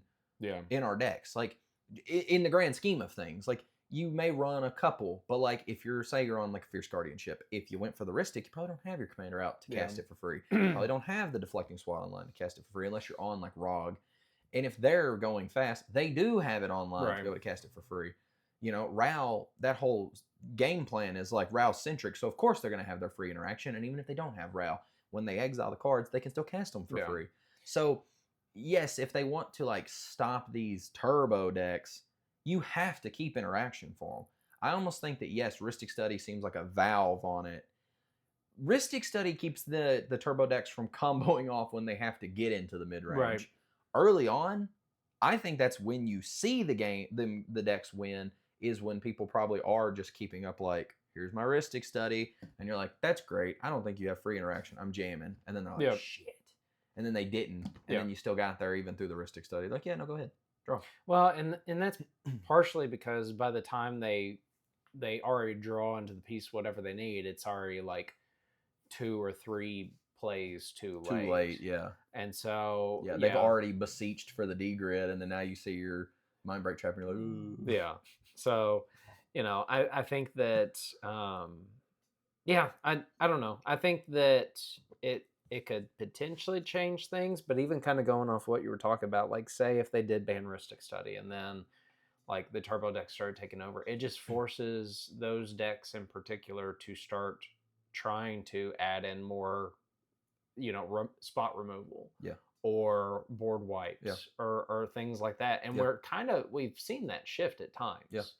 in our decks. Like in the grand scheme of things, like you may run a couple, but like if you're, say you're on like a Fierce Guardianship, if you went for the Rhystic, you probably don't have your commander out to cast it for free. You probably don't have the Deflecting Swat online to cast it for free unless you're on like Rog. And if they're going fast, they do have it online to be able to cast it for free. You know, Rao, that whole game plan is like Rao-centric, so of course they're going to have their free interaction, and even if they don't have Rao, when they exile the cards, they can still cast them for free. So, yes, if they want to like stop these turbo decks, you have to keep interaction for them. I almost think that, yes, Rhystic Study seems like a valve on it. Rhystic Study keeps the turbo decks from comboing off when they have to get into the mid-range. Early on, I think that's when you see the decks win, is when people probably are just keeping up like, here's my Rhystic Study, and you're like, that's great. I don't think you have free interaction. I'm jamming. And then they're like, shit. And then they didn't. And then you still got there even through the Rhystic Study. Like, yeah, no, go ahead. Draw. Well, and that's partially because by the time they already draw into the piece whatever they need, it's already like 2 or 3 plays too late. Yeah. And so they've already beseeched for the D grid, and then now you see your Mind Break Trap and you're like, ooh. Yeah. So, you know, I think that I don't know. I think that it could potentially change things, but even kind of going off what you were talking about, like say if they did ban Rhystic Study and then like the turbo decks started taking over, it just forces those decks in particular to start trying to add in more, you know, spot removal, or board wipes, or things like that. And we've seen that shift at times.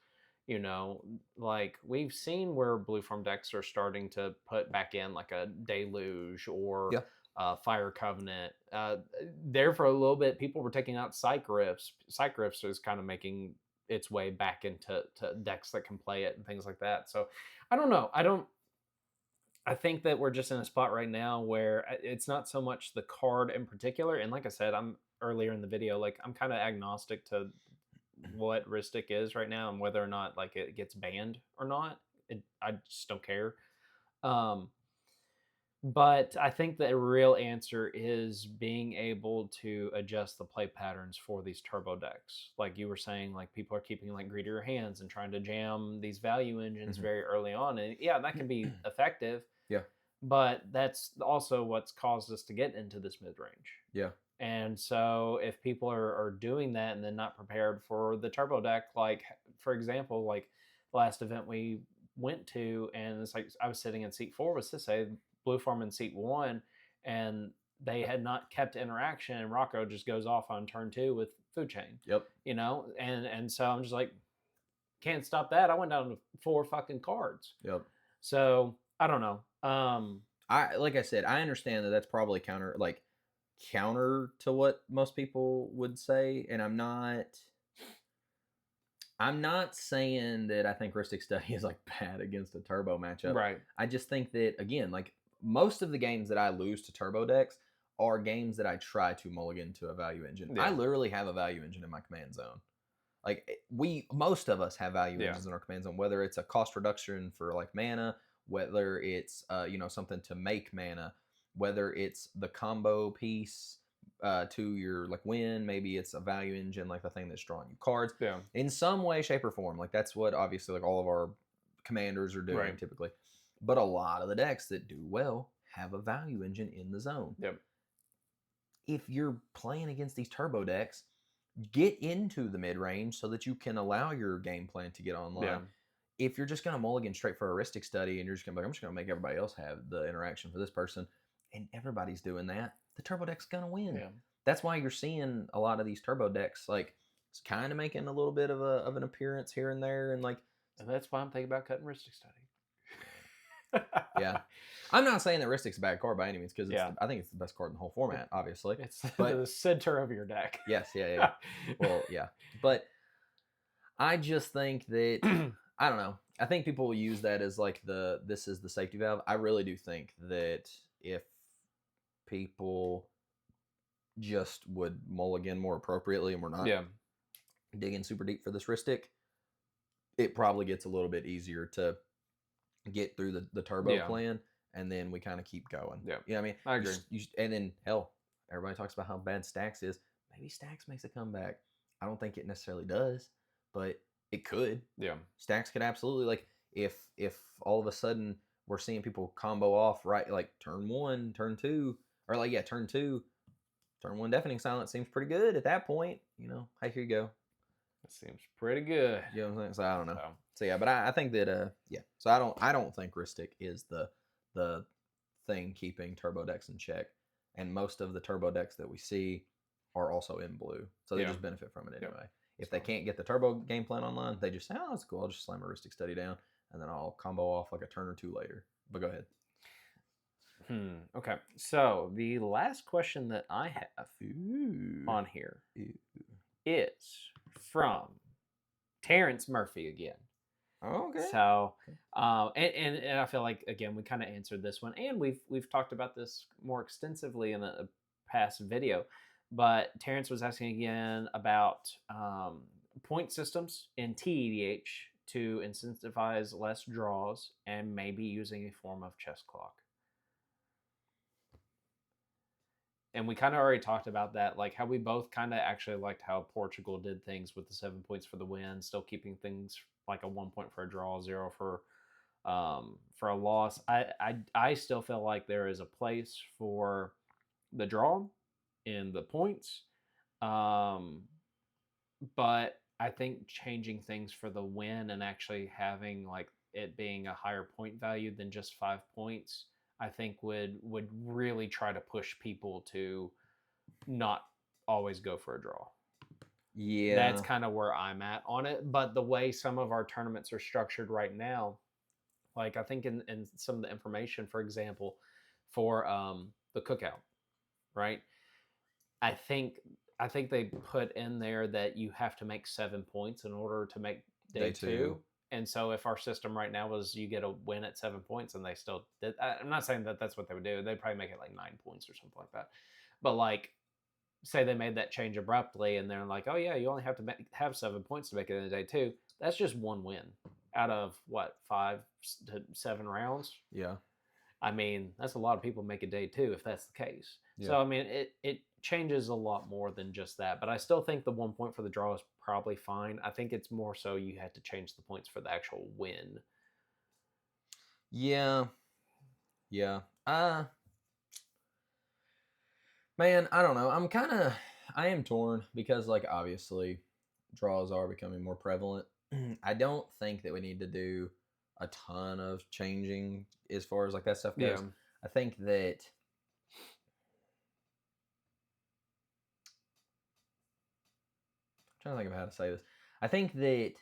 You know, like we've seen where blue form decks are starting to put back in like a Deluge or Fire Covenant. There for a little bit, people were taking out Psych Rifts. Psych Rifts is kind of making its way back into decks that can play it and things like that. So I don't know. I think that we're just in a spot right now where it's not so much the card in particular. And like I said, I'm earlier in the video, like I'm kind of agnostic to what Rhystic is right now and whether or not like it gets banned or not. I just don't care. But I think the real answer is being able to adjust the play patterns for these turbo decks. Like you were saying, like people are keeping like greedier hands and trying to jam these value engines very early on. And yeah, that can be effective. But that's also what's caused us to get into this mid-range. And so if people are doing that and then not prepared for the turbo deck, like for example, like the last event we went to, and it's like I was sitting in seat 4 with Sisse, blue form in seat 1, and they had not kept interaction, and Rocco just goes off on turn 2 with Food Chain. You know, and so I'm just like, can't stop that. I went down to 4 fucking cards. So I don't know. Like I said, I understand that that's probably counter to what most people would say, and I'm not saying that I think Rhystic Study is like bad against a turbo matchup. I just think that, again, like most of the games that I lose to turbo decks are games that I try to mulligan to a value engine. I Yeah. literally have a value engine in my command zone. Like most of us have value engines in our command zone, whether it's a cost reduction for like mana, whether it's something to make mana, whether it's the combo piece to your like win, maybe it's a value engine like the thing that's drawing you cards. Yeah. In some way, shape, or form. Like that's what obviously like all of our commanders are doing Right. typically. But a lot of the decks that do well have a value engine in the zone. Yep. If you're playing against these turbo decks, get into the mid range so that you can allow your game plan to get online. Yeah. If you're just going to mulligan straight for a Rhystic Study and you're just going to be like, I'm just going to make everybody else have the interaction for this person, and everybody's doing that, the turbo deck's going to win. Yeah. That's why you're seeing a lot of these turbo decks like it's kind of making a little bit of an appearance here and there, and like, and that's why I'm thinking about cutting Rhystic Study. Yeah, I'm not saying that Rhystic's a bad card by any means because Yeah. I think it's the best card in the whole format. Obviously, It's But- the center of your deck. yes, yeah. Well, yeah, but I just think that I don't know. I think people will use that as like this is the safety valve. I really do think that if people just would mulligan more appropriately and we're not Yeah. digging super deep for this Rhystic, it probably gets a little bit easier to get through the turbo Yeah. plan, and then we kind of keep going. Yeah. You know what I mean? I agree. And then hell, everybody talks about how bad Stacks is. Maybe Stacks makes a comeback. I don't think it necessarily does, but it could. Yeah. Stacks could absolutely, like, if all of a sudden we're seeing people combo off right like turn 1, turn 2, or like turn 2, turn 1 deafening silence seems pretty good at that point. Hey, here you go. That seems pretty good. You know what I'm saying? So I don't know. So, So yeah, but I think that So I don't think Rhystic is the thing keeping turbo decks in check, and most of the turbo decks that we see are also in blue, so they Yeah. just benefit from it Yep. anyway. If they can't get the turbo game plan online, they just say, "Oh, that's cool. I'll just slam a Rhystic Study down, and then I'll combo off like a turn or two later." But go ahead. Okay. So the last question that I have on here Ooh. is from Terrence Murphy again. Oh, okay. So, and I feel like again we kind of answered this one, and we've talked about this more extensively in a past video. But Terrence was asking again about point systems in tEDH to incentivize less draws and maybe using a form of chess clock. And we kind of already talked about that, like how we both kind of actually liked how Portugal did things with the 7 points for the win, still keeping things like a 1 point for a draw, 0 for a loss. I still feel like there is a place for the draw in the points, but I think changing things for the win and actually having like it being a higher point value than just 5 points, I think would really try to push people to not always go for a draw. Yeah. That's kind of where I'm at on it. But the way some of our tournaments are structured right now, like I think in some of the information, for example, for the cookout, right? I think they put in there that you have to make 7 points in order to make day two. And so if our system right now was you get a win at 7 points and they still did, I'm not saying that that's what they would do. They'd probably make it like 9 points or something like that. But like, say they made that change abruptly and they're like, oh yeah, you only have to have 7 points to make it in a day two. That's just one win out of what, 5 to 7 rounds? Yeah. I mean, that's a lot of people make a day two if that's the case. Yeah. So I mean, it changes a lot more than just that. But I still think the 1 point for the draw is probably fine. I think it's more so you had to change the points for the actual win. Yeah. Yeah. Man, I don't know. I am torn because like obviously draws are becoming more prevalent. I don't think that we need to do a ton of changing as far as like that stuff goes. Yeah. I think that I'm trying to think of how to say this. I think that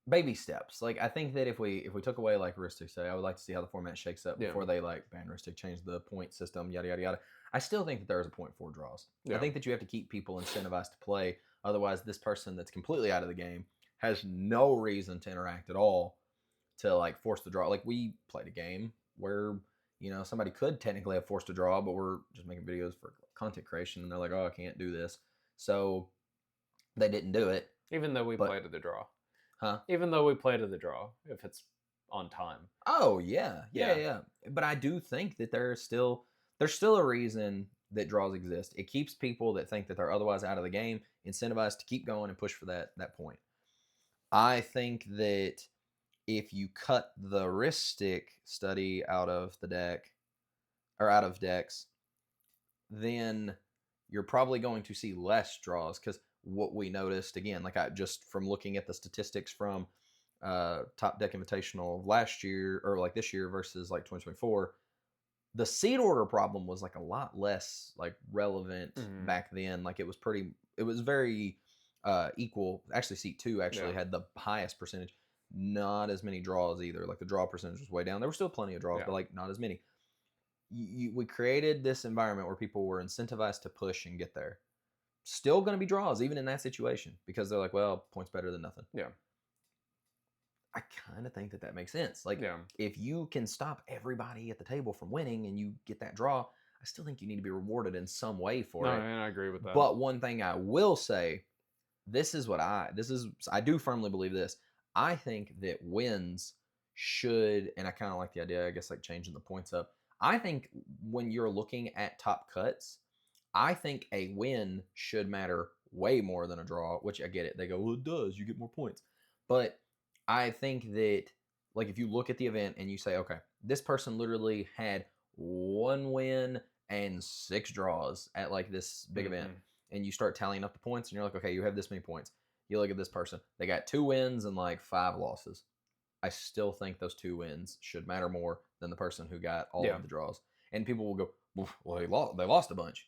baby steps. Like I think that if we took away like Rhystic Study, I would like to see how the format shakes up before they like ban Rhystic, change the point system, yada yada yada. I still think that there is a point for draws. I think that you have to keep people incentivized to play. Otherwise, this person that's completely out of the game has no reason to interact at all to like force the draw. Like we played a game where somebody could technically have forced a draw, but we're just making videos for content creation, and they're like, oh, I can't do this, so they didn't do it. Even though we play to the draw. Huh? Even though we play to the draw, if it's on time. Oh yeah. But I do think that there's still a reason that draws exist. It keeps people that think that they're otherwise out of the game incentivized to keep going and push for that point. I think that if you cut the Rhystic Study out of the deck, or out of decks, then you're probably going to see less draws, because what we noticed, again, like I just from looking at the statistics from Top Deck Invitational last year, or like this year versus like 2024, the seed order problem was like a lot less like relevant back then. Like it was very equal. Actually, seat 2 actually had the highest percentage. Not as many draws either. Like the draw percentage was way down. There were still plenty of draws, but like not as many. We created this environment where people were incentivized to push and get there. Still going to be draws even in that situation, because they're like, well, points better than nothing. Yeah. I kind of think that makes sense. Like, if you can stop everybody at the table from winning and you get that draw, I still think you need to be rewarded in some way for it. And I agree with that. But one thing I will say, I do firmly believe this. I think that wins should, and I kind of like the idea, I guess, like changing the points up. I think when you're looking at top cuts, I think a win should matter way more than a draw, which I get it. They go, well, it does. You get more points. But I think that, like, if you look at the event and you say, okay, this person literally had 1 win and 6 draws at like this big event, and you start tallying up the points, and you're like, okay, you have this many points. You look at this person, they got 2 wins and like 5 losses. I still think those 2 wins should matter more than the person who got all of the draws. And people will go, well, they lost a bunch.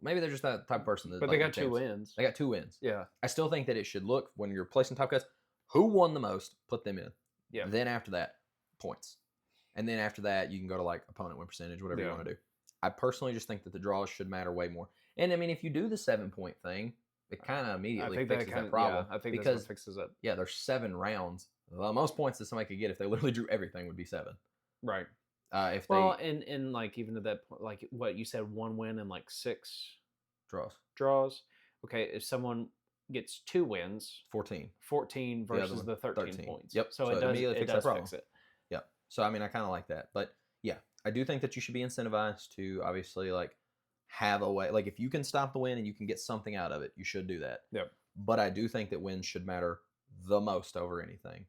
Maybe they're just that type of person. That, but they got 2 wins. They got 2 wins. Yeah. I still think that it should look, when you're placing top cuts, who won the most, put them in. Yeah. Then after that, points. And then after that, you can go to like opponent win percentage, whatever you want to do. I personally just think that the draws should matter way more. And I mean, if you do the 7-point thing, it kind of immediately fixes that problem. Yeah, I think because that's what fixes it. Yeah, there's 7 rounds. The most points that somebody could get if they literally drew everything would be 7. Right. And like even to that point, like what you said, 1 win and like 6 draws. Okay, if someone gets 2 wins, 14 versus the 13 points. Yep. So it does fix it. Yep. So I mean, I kind of like that, but yeah, I do think that you should be incentivized to obviously like have a way. Like if you can stop the win and you can get something out of it, you should do that. Yep. But I do think that wins should matter the most over anything.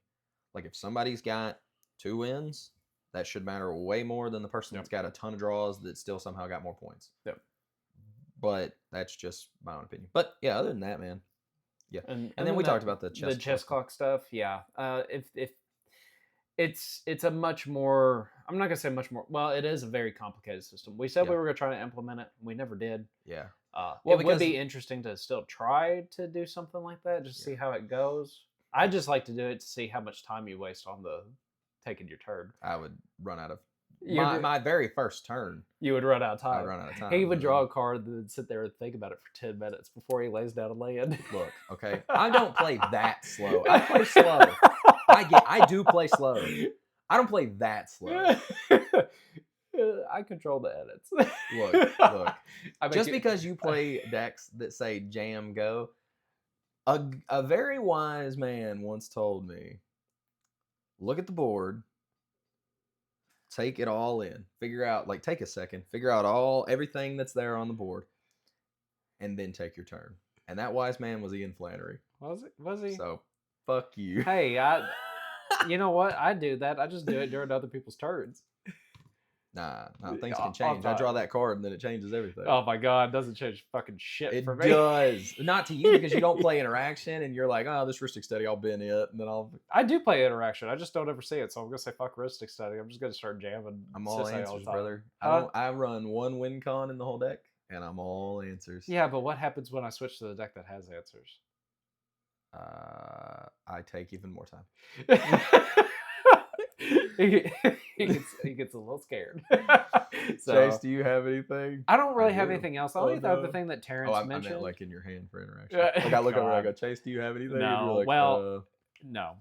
Like if somebody's got 2 wins, that should matter way more than the person that's got a ton of draws that still somehow got more points. Yep. But that's just my own opinion. But yeah, other than that, man. Yeah. And then we talked about the chess clock stuff. Yeah. If it's a much more, I'm not gonna say much more. Well, it is a very complicated system. We said we were gonna try to implement it. We never did. Yeah. It would be interesting to still try to do something like that, just see how it goes. I just like to do it to see how much time you waste on the taking your turn. I would run out of my very first turn. You would run out of time. I'd run out of time. He would draw a card and then sit there and think about it for 10 minutes before he lays down a land. Look, okay, I don't play that slow. I play slow. I do play slow. I don't play that slow. I control the edits. Look. Just because you play decks that say jam go, a very wise man once told me, look at the board, take it all in, figure out, like take a second, figure out everything that's there on the board, and then take your turn. And that wise man was Ian Flannery. Was he? So, fuck you. Hey, you know what? I do that. I just do it during other people's turns. Nah, things can change. I draw that card and then it changes everything. Oh my god, it doesn't change fucking shit for me. It does. Not to you because you don't play interaction and you're like, oh, this Rhystic Study, I'll bin it, and then I do play interaction. I just don't ever see it, so I'm gonna say fuck Rhystic Study. I'm just gonna start jamming. I'm all answers, brother. I run 1 win con in the whole deck, and I'm all answers. Yeah, but what happens when I switch to the deck that has answers? I take even more time. he gets a little scared. So, Chase, do you have anything? I don't really have anything else. The only other thing that Terrence mentioned. I meant like in your hand for interaction. Like I look over and I go, Chase, do you have anything? No. Like, well, no.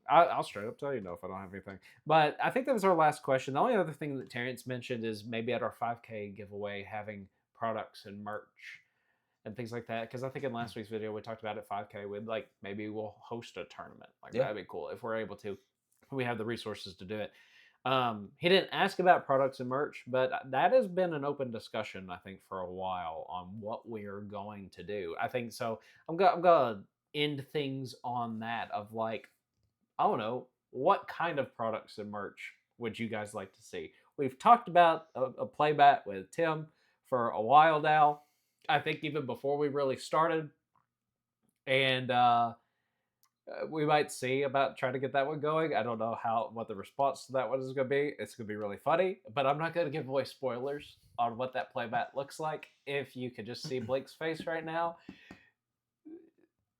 I'll straight up tell you no if I don't have anything. But I think that was our last question. The only other thing that Terrence mentioned is maybe at our 5K giveaway having products and merch and things like that. Because I think in last week's video we talked about at 5K with like maybe we'll host a tournament. Like that'd be cool if we're able to. We have the resources to do it. He didn't ask about products and merch, but that has been an open discussion, I think, for a while on what we're going to do. I think so. I'm gonna end things on that of like, I don't know, what kind of products and merch would you guys like to see? We've talked about a playbat with Tim for a while now. I think even before we really started, and we might see about trying to get that one going. I don't know what the response to that one is going to be. It's going to be really funny, but I'm not going to give away spoilers on what that playmat looks like. If you could just see Blake's face right now,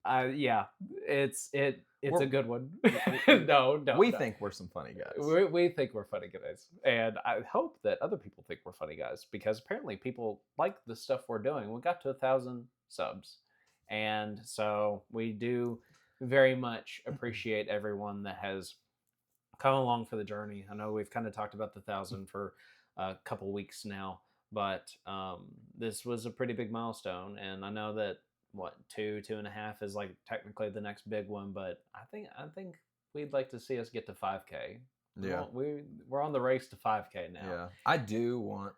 yeah, it's a good one. No, we think we're some funny guys. We think we're funny guys, and I hope that other people think we're funny guys because apparently people like the stuff we're doing. We got to 1,000 subs, and so we do very much appreciate everyone that has come along for the journey. I know we've kind of talked about the 1,000 for a couple weeks now, but this was a pretty big milestone, and I know that 2.5 is like technically the next big one, but I think we'd like to see us get to 5K. Yeah, we're on the race to 5K now. Yeah, I do want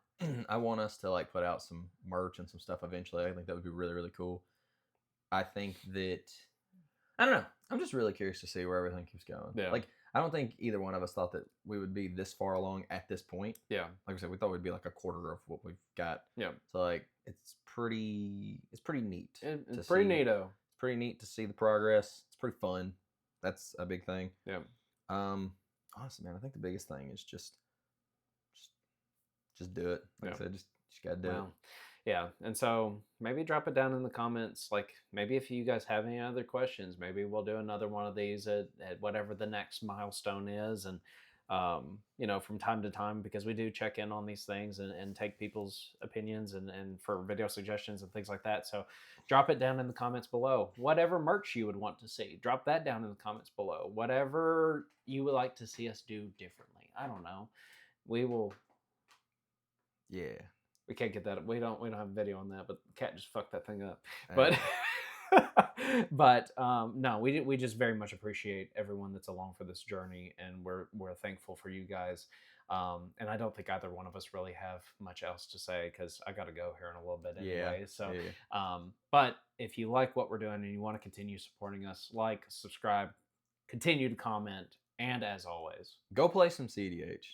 I want us to like put out some merch and some stuff eventually. I think that would be really, really cool. I think that I don't know. I'm just really curious to see where everything keeps going. Yeah. Like, I don't think either one of us thought that we would be this far along at this point. Yeah. Like I said, we thought we'd be like a quarter of what we've got. Yeah. So like, it's pretty neat. It's pretty neato. It's pretty neat to see the progress. It's pretty fun. That's a big thing. Yeah. Honestly, man, I think the biggest thing is just do it. Like I said, just gotta do it. Yeah, and so maybe drop it down in the comments. Like maybe if you guys have any other questions, maybe we'll do another one of these at whatever the next milestone is. And from time to time, because we do check in on these things and take people's opinions and for video suggestions and things like that. So drop it down in the comments below. Whatever merch you would want to see, drop that down in the comments below. Whatever you would like to see us do differently. I don't know. We will. Yeah. We can't get that. We don't have a video on that, but the cat just fucked that thing up. But no, we just very much appreciate everyone that's along for this journey, and we're thankful for you guys. And I don't think either one of us really have much else to say because I got to go here in a little bit anyway. Yeah. So, but if you like what we're doing and you want to continue supporting us, like, subscribe, continue to comment, and as always, go play some cEDH.